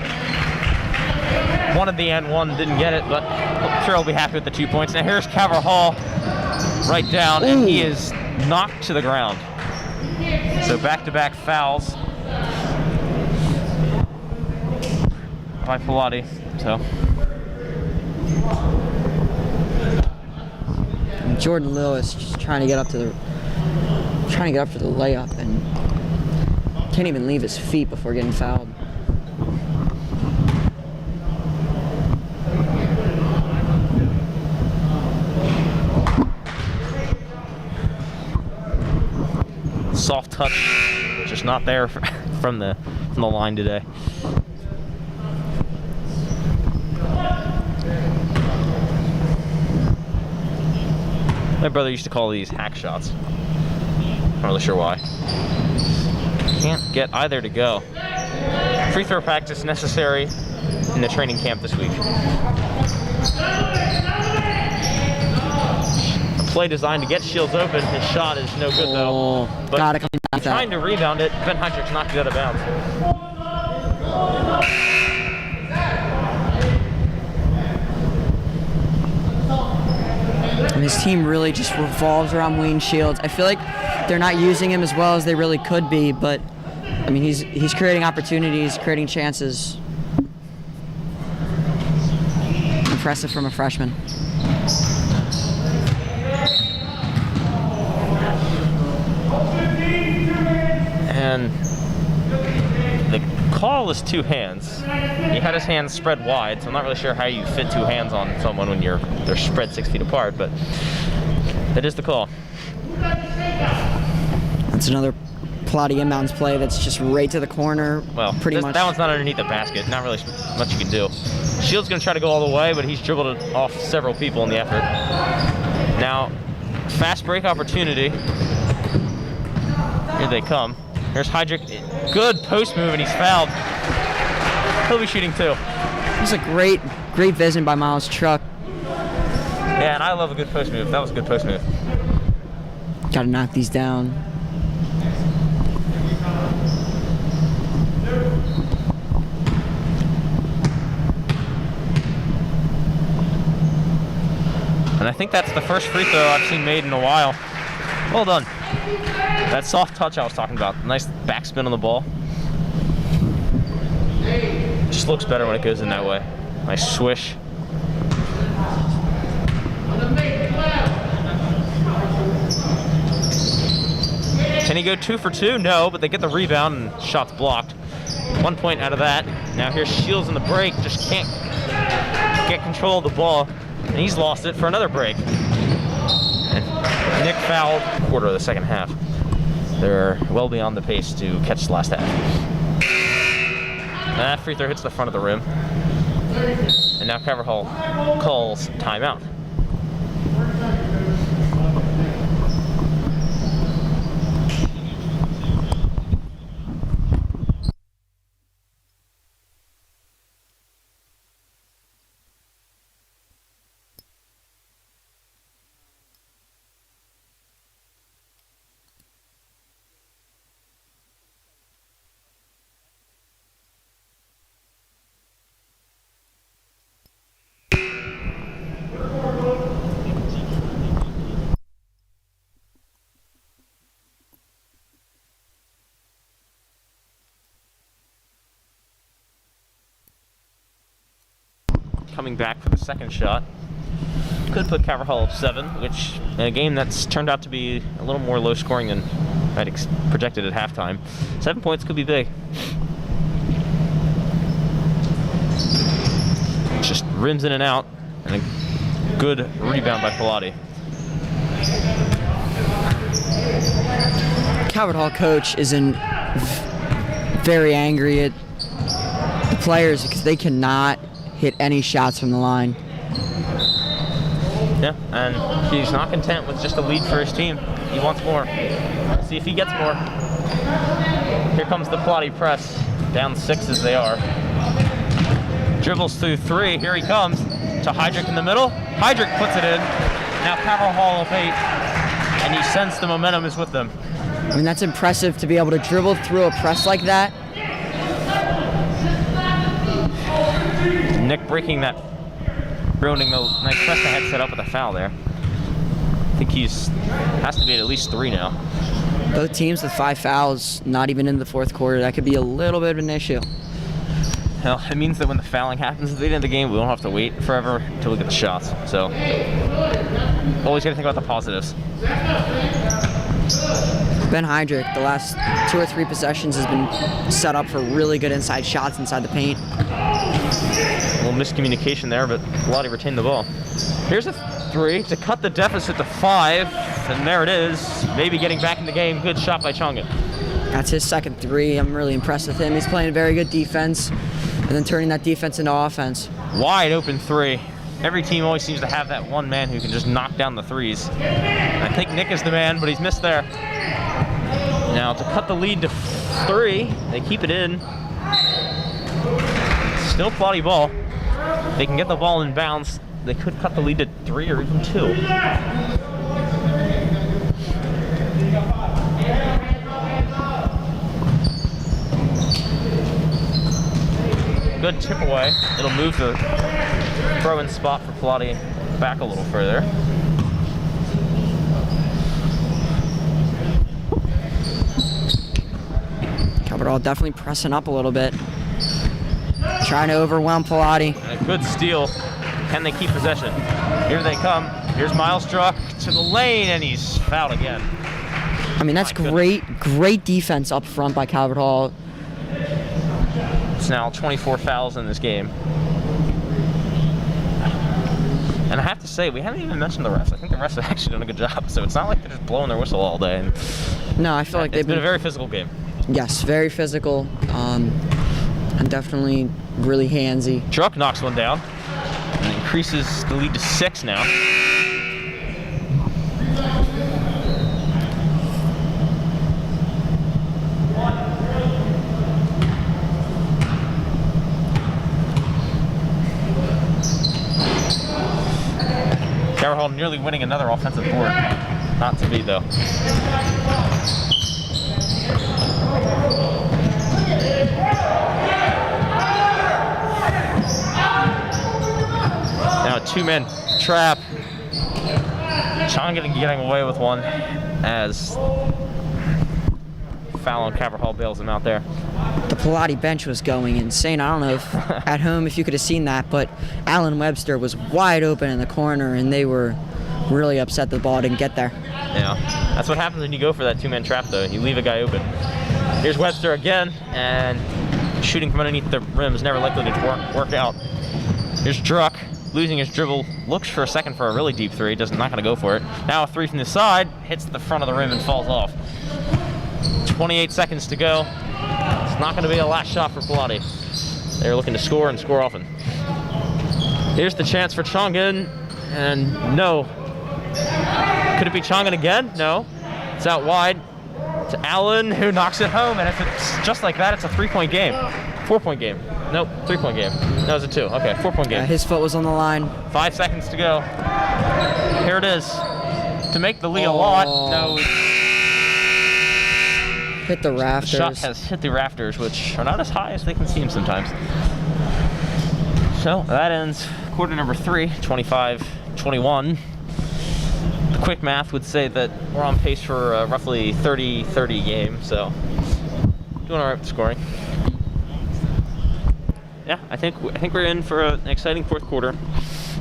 Wanted the and one, didn't get it, but I'm sure he'll be happy with the 2 points. Now here's Caverhall right down, and he is knocked to the ground. So back-to-back fouls by Pallotti. So And Jordan Lewis just trying to get up to the layup and can't even leave his feet before getting fouled. soft touch, just not there from the line today. My brother used to call these hack shots. Not really sure why. Can't get either to go. Free throw practice necessary in the training camp this week. A play designed to get Shields open. His shot is no good though. But gotta come back trying to rebound it. Ben Hendricks knocked it out of bounds. And his team really just revolves around Wayne Shields. I feel like they're not using him as well as they really could be, but I mean, he's creating opportunities, creating chances. Impressive from a freshman. And the call is two hands. He had his hands spread wide, so I'm not really sure how you fit two hands on someone when they're spread 6 feet apart, but that is the call. That's another Pallotti inbounds play that's just right to the corner. Well, pretty much. That one's not underneath the basket. Not really much you can do. Shields going to try to go all the way, but he's dribbled it off several people in the effort. Now, fast break opportunity. Here they come. Here's Heydrich. Good post move, and he's fouled. He'll be shooting two. This is a great vision by Miles Truck. Yeah, and I love a good post move. That was a good post move. Got to knock these down. And I think that's the first free throw I've seen made in a while. Well done. That soft touch I was talking about. Nice backspin on the ball. Just looks better when it goes in that way. Nice swish. Can he go 2 for 2? No, but they get the rebound and shots blocked. 1 point out of that. Now here's Shields in the break. Just can't get control of the ball. And he's lost it for another break. And Nick fouled quarter of the second half. They're well beyond the pace to catch the last half. And that free throw hits the front of the rim. And now Coverhall calls timeout. Coming back for the second shot. Could put Coverhall up 7, which in a game that's turned out to be a little more low scoring than I'd projected at halftime. 7 points could be big. Just rims in and out, and a good rebound by Pallotti. Calvert Hall coach is very angry at the players because they cannot hit any shots from the line. Yeah, and he's not content with just a lead for his team. He wants more. Let's see if he gets more. Here comes the Pallotti press. Down 6 as they are. Dribbles through 3. Here he comes to Heydrich in the middle. Heydrich puts it in. Now Coverhall up 8. And he sensed the momentum is with them. I mean, that's impressive to be able to dribble through a press like that. Nick breaking that, ruining the nice press that had set up with a foul there. I think has to be at least 3 now. Both teams with 5 fouls, not even in the fourth quarter. That could be a little bit of an issue. Well, it means that when the fouling happens at the end of the game, we don't have to wait forever until we get the shots. So, always got to think about the positives. Ben Heydrich, the last 2 or 3 possessions, has been set up for really good inside shots inside the paint. A little miscommunication there, but Pallotti retained the ball. Here's a 3 to cut the deficit to 5, and there it is. Maybe getting back in the game. Good shot by Chongan. That's his second 3. I'm really impressed with him. He's playing very good defense, and then turning that defense into offense. Wide open 3. Every team always seems to have that one man who can just knock down the 3s. And I think Nick is the man, but he's missed there. Now to cut the lead to 3, they keep it in. Still Pallotti ball. They can get the ball in bounds. They could cut the lead to 3 or even 2. good tip away. It'll move the throw-in spot for Pallotti back a little further. Cabral definitely pressing up a little bit. Trying to overwhelm Pallotti. And a good steal. Can they keep possession? Here they come. Here's Miles Struck to the lane, and he's fouled again. I mean, that's great defense up front by Calvert Hall. It's now 24 fouls in this game. And I have to say, we haven't even mentioned the refs. I think the refs have actually done a good job, so it's not like they're just blowing their whistle all day. No, I feel like it's been a very physical game. Yes, very physical, and definitely really handsy. Truck knocks one down and increases the lead to 6 now. Calvert Hall nearly winning another offensive board. Not to be, though. Now a 2-man trap. Chong getting away with one as foul on Calvert Hall bails him out there. The Pallotti bench was going insane. I don't know if at home if you could have seen that, but Alan Webster was wide open in the corner, and they were really upset the ball didn't get there. Yeah, that's what happens when you go for that 2-man trap, though. You leave a guy open. Here's Webster again, and shooting from underneath the rim is never likely to work out. Here's Druck, losing his dribble, looks for a second for a really deep three, not going to go for it. Now a 3 from the side, hits the front of the rim and falls off. 28 seconds to go. It's not going to be a last shot for Pallotti. They're looking to score and score often. Here's the chance for Chongan, and no. Could it be Chongan again? No. It's out wide to Allen, who knocks it home, and if it's just like that, it's a 3-point game. 4-point game. Nope, 3-point game. No, it's a 2. Okay, 4-point game. His foot was on the line. 5 seconds to go. Here it is. To make the lead a lot. No. Hit the rafters. The shot has hit the rafters, which are not as high as they can seem sometimes. So that ends quarter number 3, 25-21. The quick math would say that we're on pace for a roughly 30-30 game, so doing all right with scoring. Yeah, I think we're in for an exciting fourth quarter.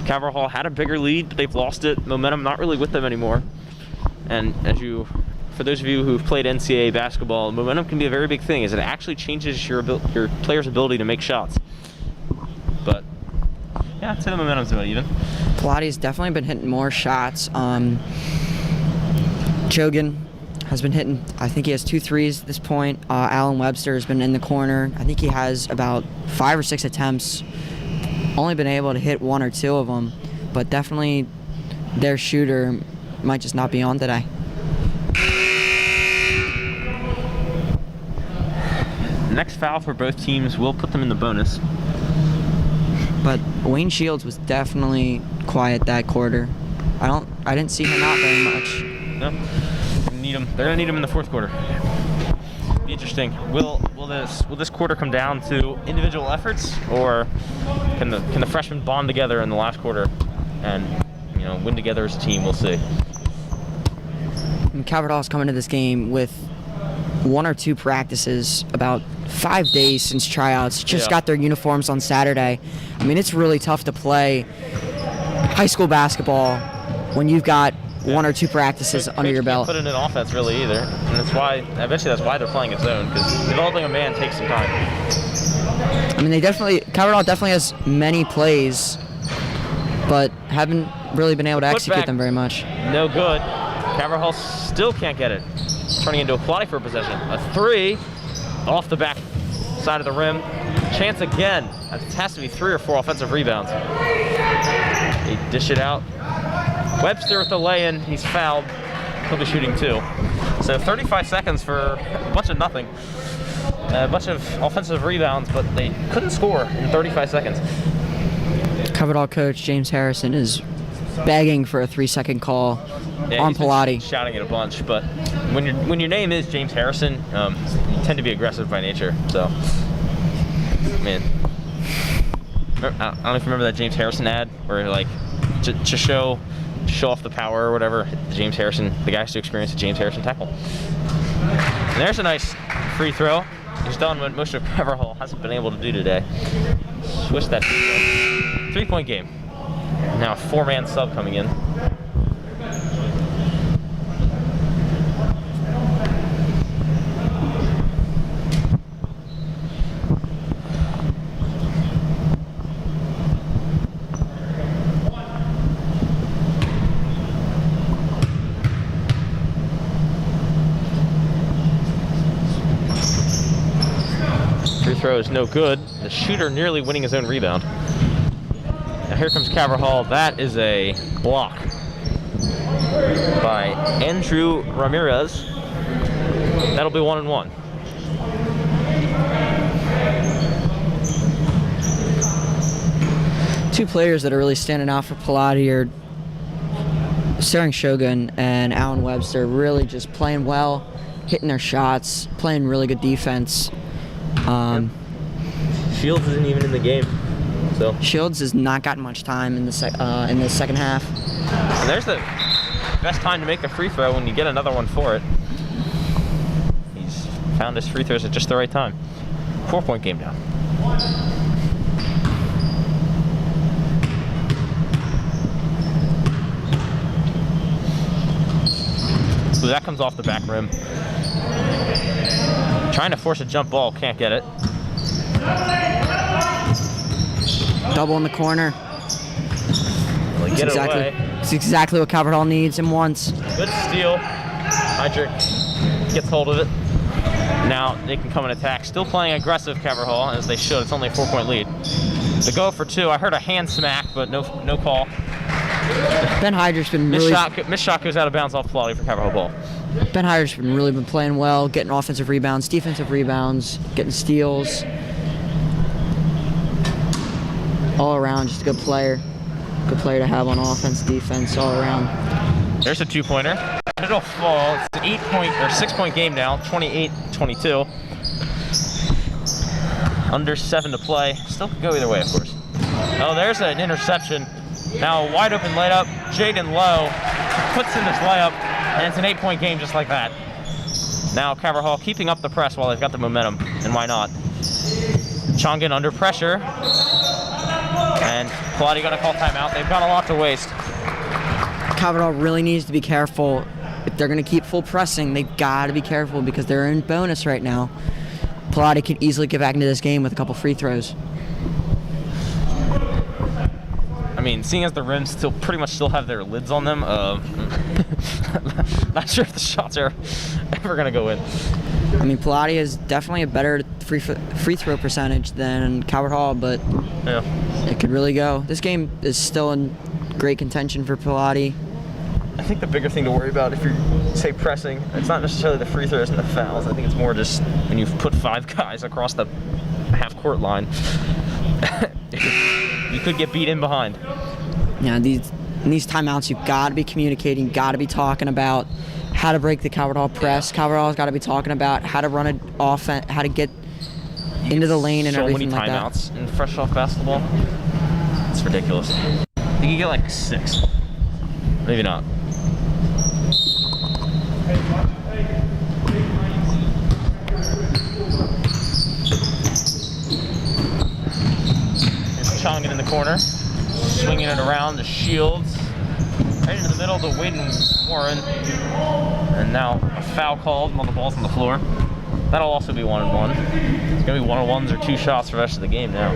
Calvert Hall had a bigger lead, but they've lost it. Momentum not really with them anymore. And for those of you who've played NCAA basketball, momentum can be a very big thing, as it actually changes your player's ability to make shots. But yeah, I'd say the momentum's about even. Pallotti's definitely been hitting more shots. Chogan has been hitting, I think he has 2 threes at this point. Alan Webster has been in the corner. I think he has about 5 or 6 attempts. Only been able to hit 1 or 2 of them, but definitely their shooter might just not be on today. Next foul for both teams will put them in the bonus. But Wayne Shields was definitely quiet that quarter. I didn't see him out very much. No, they're gonna need him in the fourth quarter. Be interesting. Will this quarter come down to individual efforts, or can the freshmen bond together in the last quarter and win together as a team? We'll see. And Calvert Hall's coming to this game with 1 or 2 practices, about 5 days since tryouts. Just got their uniforms on Saturday. I mean, it's really tough to play high school basketball when you've got 1 or 2 practices under your belt. Can't put in an offense really either, and that's why they're playing its zone, because developing a man takes some time. I mean, Calvert Hall definitely has many plays, but haven't really been able to execute them very much. No good. Calvert Hall still can't get it. Turning into a Pallotti for possession. A 3 off the back side of the rim. Chance again. It has to be 3 or 4 offensive rebounds. They dish it out. Webster with the lay-in. He's fouled. He'll be shooting 2. So 35 seconds for a bunch of nothing. A bunch of offensive rebounds, but they couldn't score in 35 seconds. Calvert Hall coach James Harrison is begging for a 3-second call on Pallotti. Shouting it a bunch, but when your name is James Harrison, you tend to be aggressive by nature. So, man, I don't know if you remember that James Harrison ad where like to show off the power or whatever. The guy has to experience a James Harrison tackle. And there's a nice free throw. He's done what most of Everhall hasn't been able to do today. Switch that free throw. 3-point game. Now a 4-man sub coming in. Throw is no good. The shooter nearly winning his own rebound. Now here comes Caverhall. That is a block by Andrew Ramirez. That'll be 1-1. Two players that are really standing out for Pallotti are Staring Shogun and Allen Webster, really just playing well, hitting their shots, playing really good defense. Shields isn't even in the game, so Shields has not gotten much time in the second half. And there's the best time to make the free throw when you get another one for it. He's found his free throws at just the right time. 4-point game now. So that comes off the back rim. Trying to force a jump ball, can't get it. Double in the corner. Well, get away. It's exactly what Calvert-Hall needs and wants. Good steal. Hydrick gets hold of it. Now they can come and attack. Still playing aggressive, Calvert-Hall, as they should. It's only a 4-point lead. To go for 2. I heard a hand smack, but no call. Ben Hydrick's been really... Missed shot goes out of bounds off Pallotti for Calvert-Hall ball. Ben Hydrick's been playing well, getting offensive rebounds, defensive rebounds, getting steals. All around, just a good player. Good player to have on offense, defense, all around. There's a 2-pointer. It'll fall. It's an 6-point game now, 28-22. Under 7 to play. Still could go either way, of course. Oh, there's an interception. Now a wide open layup. Jaden Lowe puts in this layup, and it's an 8-point game just like that. Now Calvert-Hall keeping up the press while they've got the momentum, and why not? Chongin under pressure. And Pallotti gonna call timeout. They've got a lot to waste. Calvert-Hall really needs to be careful. If they're gonna keep full pressing, they've gotta be careful because they're in bonus right now. Pallotti can easily get back into this game with a couple free throws. I mean, seeing as the rims pretty much have their lids on them, not sure if the shots are ever gonna go in. I mean, Pallotti is definitely a better free throw percentage than Calvert-Hall, but yeah, it could really go. This game is still in great contention for Pallotti. I think the bigger thing to worry about if you're, say, pressing, it's not necessarily the free throws and the fouls. I think it's more just when you've put 5 guys across the half-court line, you could get beat in behind. Yeah, in these timeouts, you've got to be communicating, got to be talking about how to break the Calvert-Hall press. Yeah. Calvert-Hall's got to be talking about how to run it offense, how to get into the lane and everything like that. So many timeouts in fresh off basketball. It's ridiculous. I think you get like 6. Maybe not. Here's Chongin in the corner, swinging it around to Shields. Right into the middle to Wade and Warren. And now a foul called while the ball's on the floor. That'll also be 1-1. It's going to be 1-on-1s or 2 shots for the rest of the game now.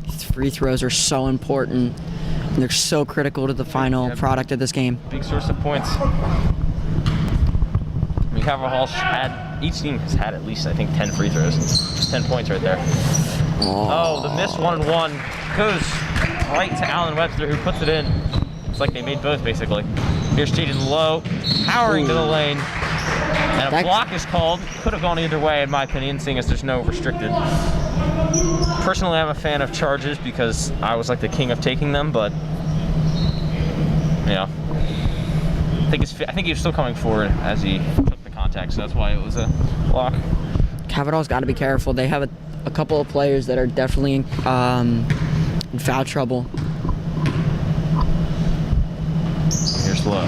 These free throws are so important, and they're so critical to the final product of this game. Big source of points. I mean, Calvert-Hall each team has had at least, I think, 10 free throws. Just 10 points right there. Oh, the missed 1-1 goes right to Allen Webster, who puts it in. It's like they made both, basically. Here's Jaden Lowe, powering to the lane. And a block is called. Could have gone either way, in my opinion, seeing as there's no restricted. Personally, I'm a fan of charges because I was like the king of taking them, but yeah. I think he was still coming forward as he took the contact, so that's why it was a block. Caverdall's got to be careful. They have a couple of players that are definitely in foul trouble. Here's Lowe.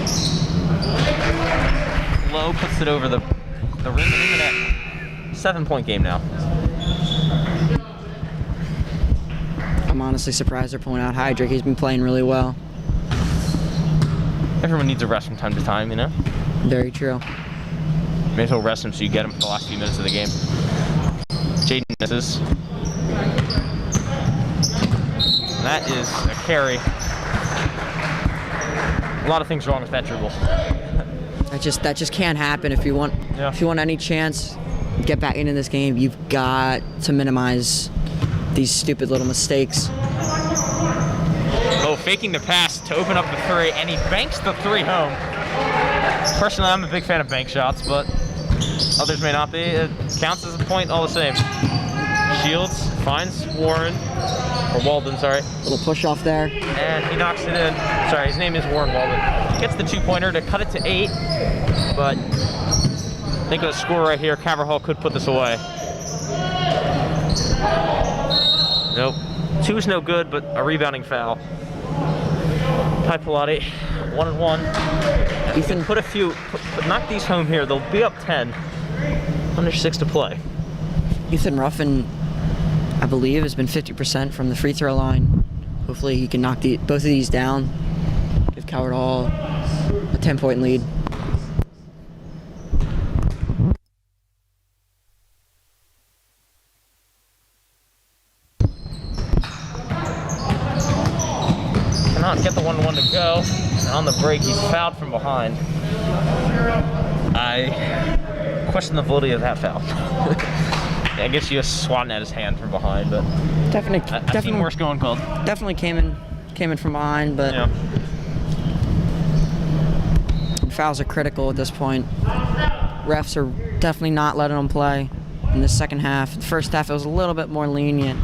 Lowe puts it over the rim and in the net. 7-point game now. I'm honestly surprised they're pulling out Hydrick. He's been playing really well. Everyone needs a rest from time to time, you know? Very true. May as well rest him so you get him for the last few minutes of the game. Jaden misses. And that is a carry. A lot of things wrong with that dribble. That just can't happen. If you want any chance, get back into this game. You've got to minimize these stupid little mistakes. Oh, faking the pass to open up the three, and he banks the three home. Personally, I'm a big fan of bank shots, but others may not be. It counts as a point all the same. Shields finds Warren, or Walden, sorry. Little push off there. And he knocks it in. Sorry, his name is Warren Walden. Gets the 2-pointer to cut it to 8, but I think with a score right here, Caverhall could put this away. Nope. 2 is no good, but a rebounding foul. By Pallotti, 1-1. Ethan put knock these home here. They'll be up 10. Under 6 to play. Ethan Ruffin, I believe, has been 50% from the free throw line. Hopefully he can knock both of these down. Give Caverhall a 10-point lead. Cannot get the 1-1 to go. And on the break, he's fouled from behind. I question the validity of that foul. I guess you just swatting at his hand from behind, but I've seen worse going called. Definitely came in from behind, but yeah. Fouls are critical at this point. Refs are definitely not letting them play in the second half. The first half, it was a little bit more lenient.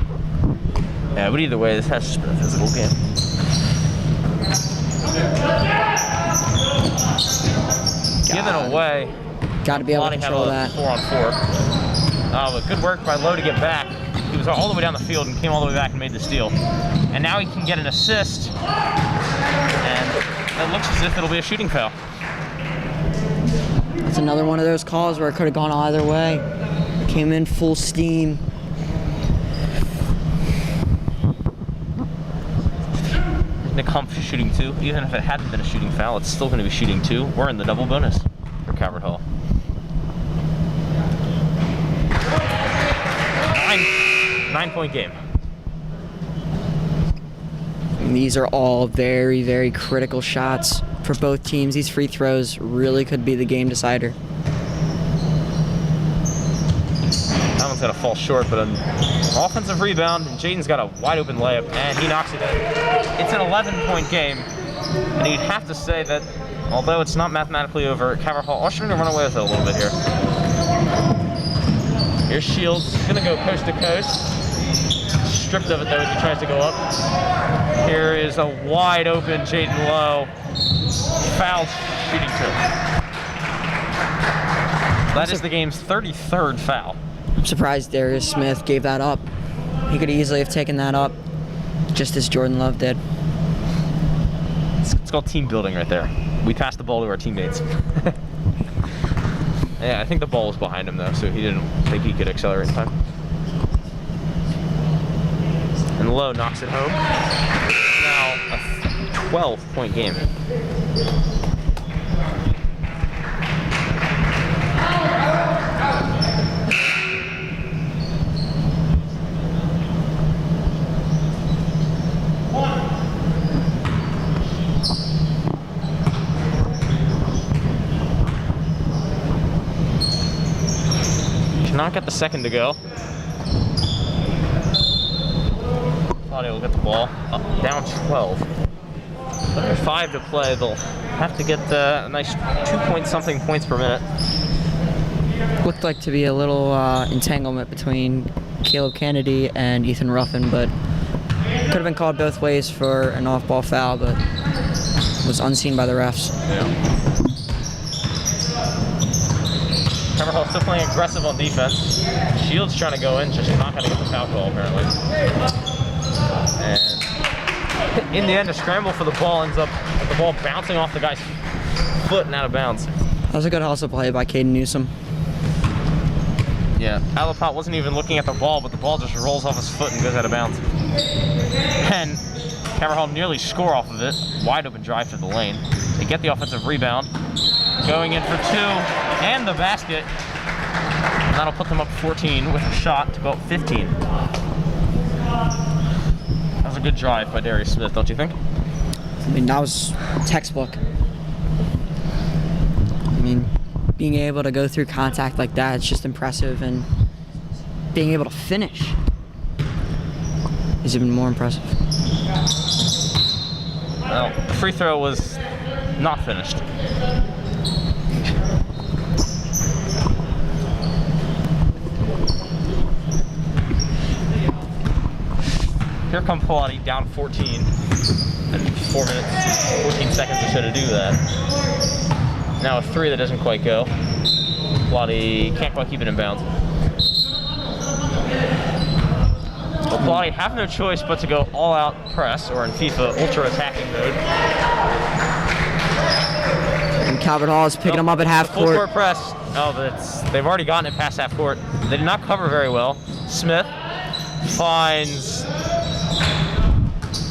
Yeah, but either way, this has just been a physical game. Given away. Got to be able to control that. 4-on-4. But good work by Lowe to get back. He was all the way down the field and came all the way back and made the steal. And now he can get an assist. And it looks as if it'll be a shooting foul. It's another one of those calls where it could have gone either way. Came in full steam. Nick Humph shooting 2. Even if it hadn't been a shooting foul, it's still going to be shooting 2. We're in the double bonus for Caverhall. 9-point game. And these are all very, very critical shots for both teams. These free throws really could be the game decider. That one's going to fall short, but an offensive rebound, and Jaden's got a wide open layup, and he knocks it in. It's an 11-point game, and you'd have to say that, although it's not mathematically over, Caverhall are trying to run away with it a little bit here. Here's Shields, going to go coast to coast. Stripped of it though as he tries to go up. Here is a wide open Jaden Lowe. Fouled shooting 2. That is the game's 33rd foul. I'm surprised Darius Smith gave that up. He could easily have taken that up, just as Jordan Love did. It's called team building right there. We passed the ball to our teammates. Yeah, I think the ball was behind him though, so he didn't think he could accelerate in time. And Lowe knocks it home. Now a 12-point game. Cannot get the second to go. Pallotti will get the ball up, down 12. Under 5 to play. They'll have to get a nice 2-point-something points per minute. Looked like to be a little entanglement between Caleb Kennedy and Ethan Ruffin, but could have been called both ways for an off-ball foul, but was unseen by the refs. Yeah. Hammerhall still playing aggressive on defense. Shields trying to go in, just not going to get the foul call apparently. And in the end, a scramble for the ball ends up with the ball bouncing off the guy's foot and out of bounds. That was a good hustle play by Caden Newsom. Yeah, Pallotti wasn't even looking at the ball, but the ball just rolls off his foot and goes out of bounds. And Hammerhall nearly score off of it. Wide open drive to the lane. They get the offensive rebound. Going in for 2 and the basket. And that'll put them up 14 with a shot to go up 15. That was a good drive by Darius Smith, don't you think? I mean, that was textbook. I mean, being able to go through contact like that, it's just impressive, and being able to finish is even more impressive. Well, the free throw was not finished. Here come Pallotti down 14 and 4 minutes, 14 seconds or so to do that. Now a 3 that doesn't quite go. Pallotti can't quite keep it in bounds. Well, Pallotti have no choice but to go all-out press, or in FIFA, ultra-attacking mode. And Calvert Hall is picking them up at half court. Full court press. Oh, but they've already gotten it past half court. They did not cover very well. Smith finds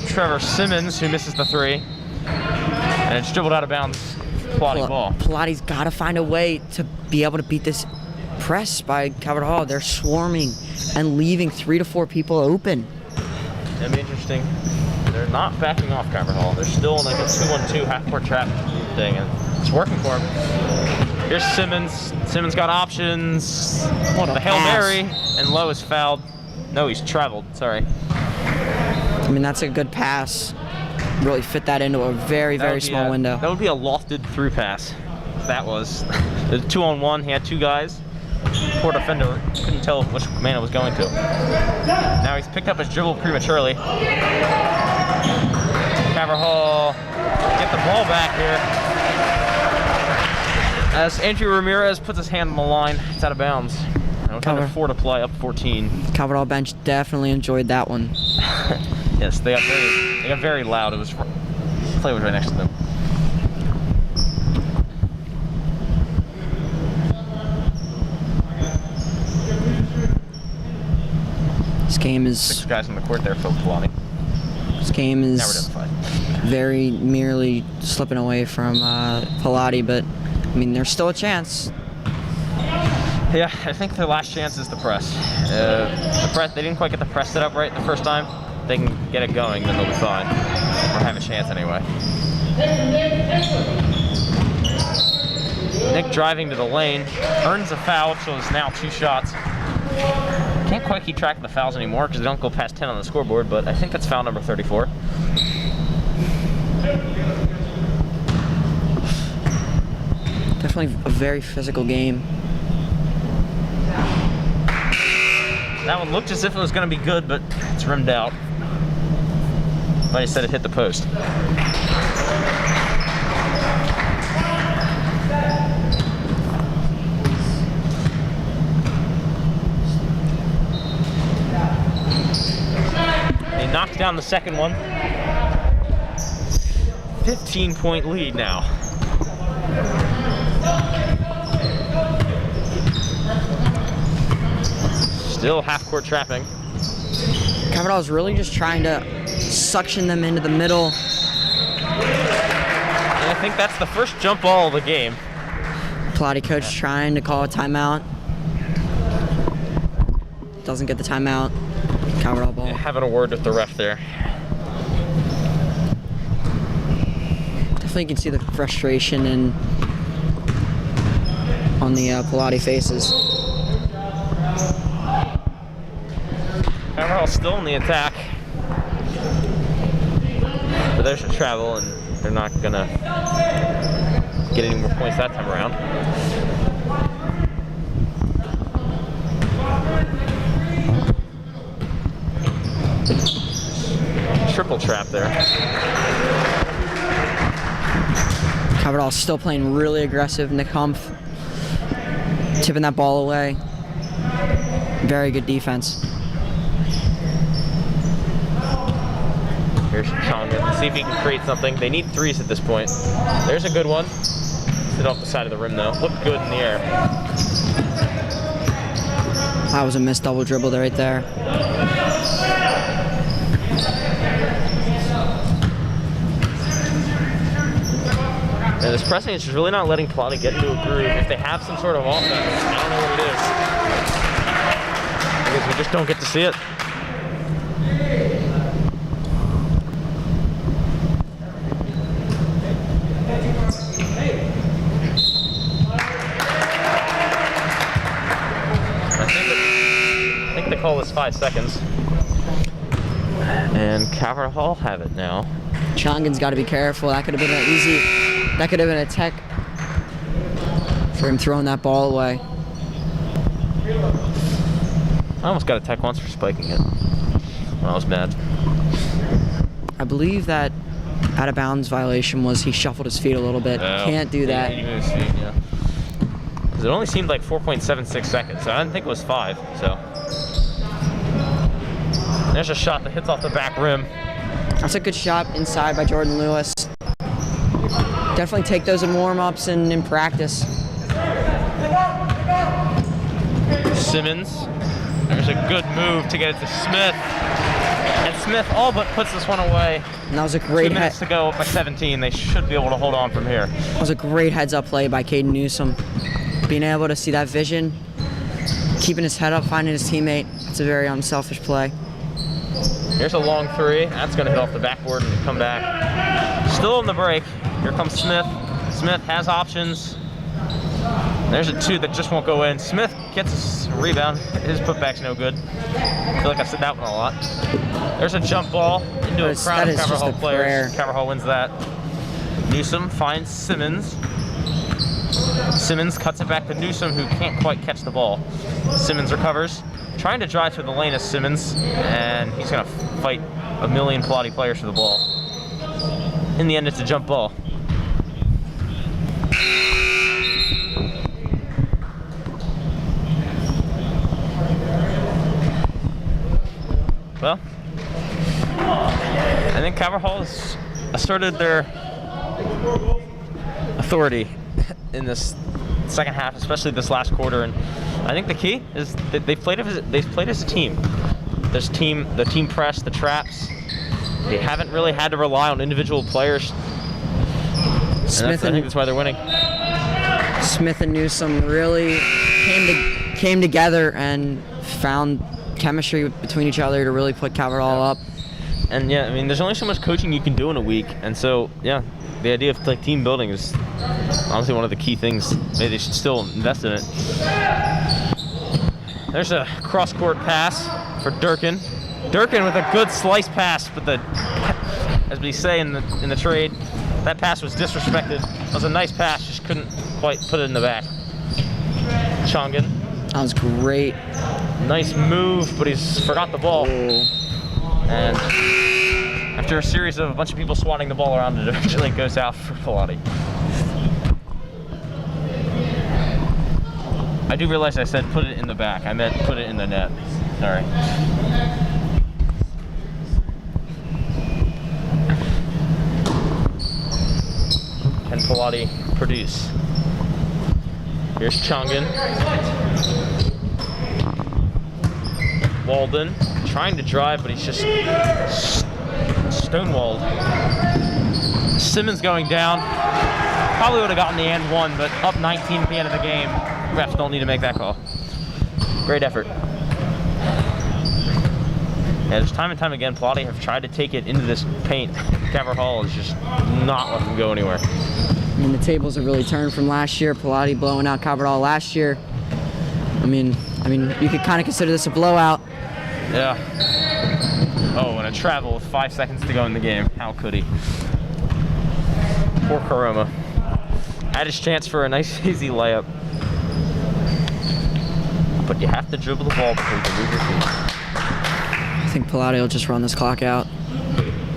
Trevor Simmons, who misses the 3. And it's dribbled out of bounds. Pallotti ball. Pallotti's got to find a way to be able to beat this press by Calvert Hall. They're swarming and leaving 3 to 4 people open. That'd be interesting. They're not backing off Calvert Hall. They're still in like a 2-1-2 half-court trap thing, and it's working for them. Here's Simmons. Simmons got options. What a the Hail pass. Mary, and Lowe is fouled. No, he's traveled. Sorry. I mean, that's a good pass. Really fit that into a very, very small window. That would be a lofted through pass. That was. It was 2-on-1. He had 2 guys. Poor defender couldn't tell which man it was going to. Now he's picked up his dribble prematurely. Calvert Hall get the ball back here. As Andrew Ramirez puts his hand on the line, it's out of bounds. Under 4 to play, up 14. Calvert Hall bench definitely enjoyed that one. Yes, they got very loud. It was play was right next to them. This game is 6 guys on the court there for Pallotti. This game is Never done very merely slipping away from Pallotti, but I mean, there's still a chance. Yeah, I think their last chance is the press. The press, they didn't quite get the press set up right the first time. If they can get it going, then they'll be fine. Or have a chance anyway. Nick driving to the lane, earns a foul, so it's now 2 shots. Can't quite keep track of the fouls anymore because they don't go past 10 on the scoreboard, but I think that's foul number 34. Definitely a very physical game. That one looked as if it was going to be good, but it's rimmed out. But he said it hit the post. They knocked down the second one. 15-point lead now. Still half-court trapping. Calvert Hall is really just trying to suction them into the middle. And I think that's the first jump ball of the game. Pallotti coach trying to call a timeout. Doesn't get the timeout. Calvert Hall ball. Having a word with the ref there. Definitely you can see the frustration on the Pallotti faces. Calvert Hall still in the attack. But there's a travel, and they're not gonna get any more points that time around. Triple trap there. Caverdall still playing really aggressive. Nick Humph tipping that ball away. Very good defense. Here's Chonga. Let's see if he can create something. They need threes at this point. There's a good one. Sit off the side of the rim though. Looked good in the air. That was a missed double dribble right there. And this pressing is just really not letting Pallotti get into a groove. If they have some sort of offense, I don't know what it is. Because we just don't get to see it. I think they call this 5 seconds. And Caverdall have it now. Chongan's got to be careful. That could have been an easy. That could have been a tech for him throwing that ball away. I almost got a tech once for spiking it when I was mad. I believe that out of bounds violation was he shuffled his feet a little bit. Can't do that. He moved his feet, yeah. Because it only seemed like 4.76 seconds, so I didn't think it was 5. So there's a shot that hits off the back rim. That's a good shot inside by Jordan Lewis. Definitely take those in warm-ups and in practice. Simmons. There's a good move to get it to Smith. And Smith all but puts this one away. And that was a great 2 minutes to go by 17. They should be able to hold on from here. That was a great heads-up play by Caden Newsom. Being able to see that vision, keeping his head up, finding his teammate. It's a very unselfish play. Here's a long 3. That's going to hit off the backboard and come back. Still on the break. Here comes Smith. Smith has options. There's a 2 that just won't go in. Smith gets a rebound. His putback's no good. I feel like I said that one a lot. There's a jump ball into a crowd of Caverdall players. Caverdall wins that. Newsom finds Simmons. Simmons cuts it back to Newsom, who can't quite catch the ball. Simmons recovers. Trying to drive through the lane is Simmons, and he's going to fight a million Pallotti players for the ball. In the end, it's a jump ball. Well, I think Caverdall has asserted their authority in this second half, especially this last quarter. And I think the key is that they've played as a team. The team press, the traps. They haven't really had to rely on individual players. I think that's why they're winning. Smith and Newsom really came together and found chemistry between each other to really put Caverdall up. And yeah, I mean, there's only so much coaching you can do in a week, and so yeah, the idea of like team building is honestly one of the key things. Maybe they should still invest in it. There's a cross-court pass for Durkin. Durkin with a good slice pass, but as we say in the trade, that pass was disrespected. It was a nice pass, just couldn't quite put it in the back. Chongan. That was great. Nice move, but he's forgot the ball. Oh. And after a series of a bunch of people swatting the ball around, it eventually goes out for Pallotti. I do realize I said put it in the back. I meant put it in the net. Sorry. Can Pallotti produce? Here's Chongan. Walden trying to drive, but he's just stonewalled. Simmons going down. Probably would have gotten the and one, but up 19 at the end of the game. Refs don't need to make that call. Great effort. Yeah, just time and time again, Pallotti have tried to take it into this paint. Caverdall is just not letting them go anywhere. I mean, the tables have really turned from last year. Pallotti blowing out Caverdall last year. I mean, you could kind of consider this a blowout. Yeah. Oh, and a travel with 5 seconds to go in the game. How could he? Poor Karoma. Had his chance for a nice, easy layup. But you have to dribble the ball before you can move your feet. I think Pallotti will just run this clock out.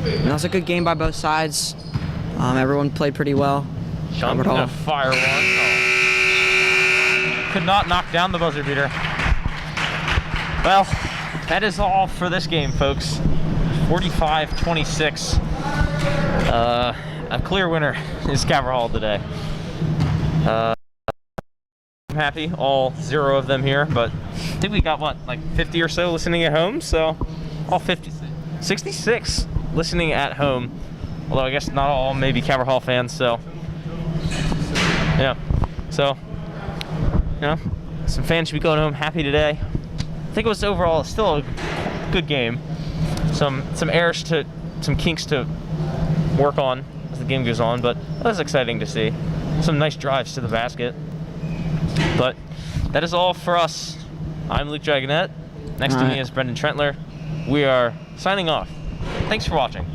And that was a good game by both sides. Everyone played pretty well. Sean Cabral. gonna fire one. Oh. Could not knock down the buzzer beater. Well, that is all for this game, folks. 45-26. A clear winner is Cabral today. I'm happy, all 0 of them here, but I think we got, what, like 50 or so listening at home, so all 50, 66 listening at home, although I guess not all maybe Cabral fans, so yeah, so, you know, some fans should be going home happy today. I think it was overall still a good game. Some errors some kinks to work on as the game goes on, but that was exciting to see. Some nice drives to the basket. But that is all for us. I'm Luke Dragonette. Next to me is Brendan Trentler. We are signing off. Thanks for watching.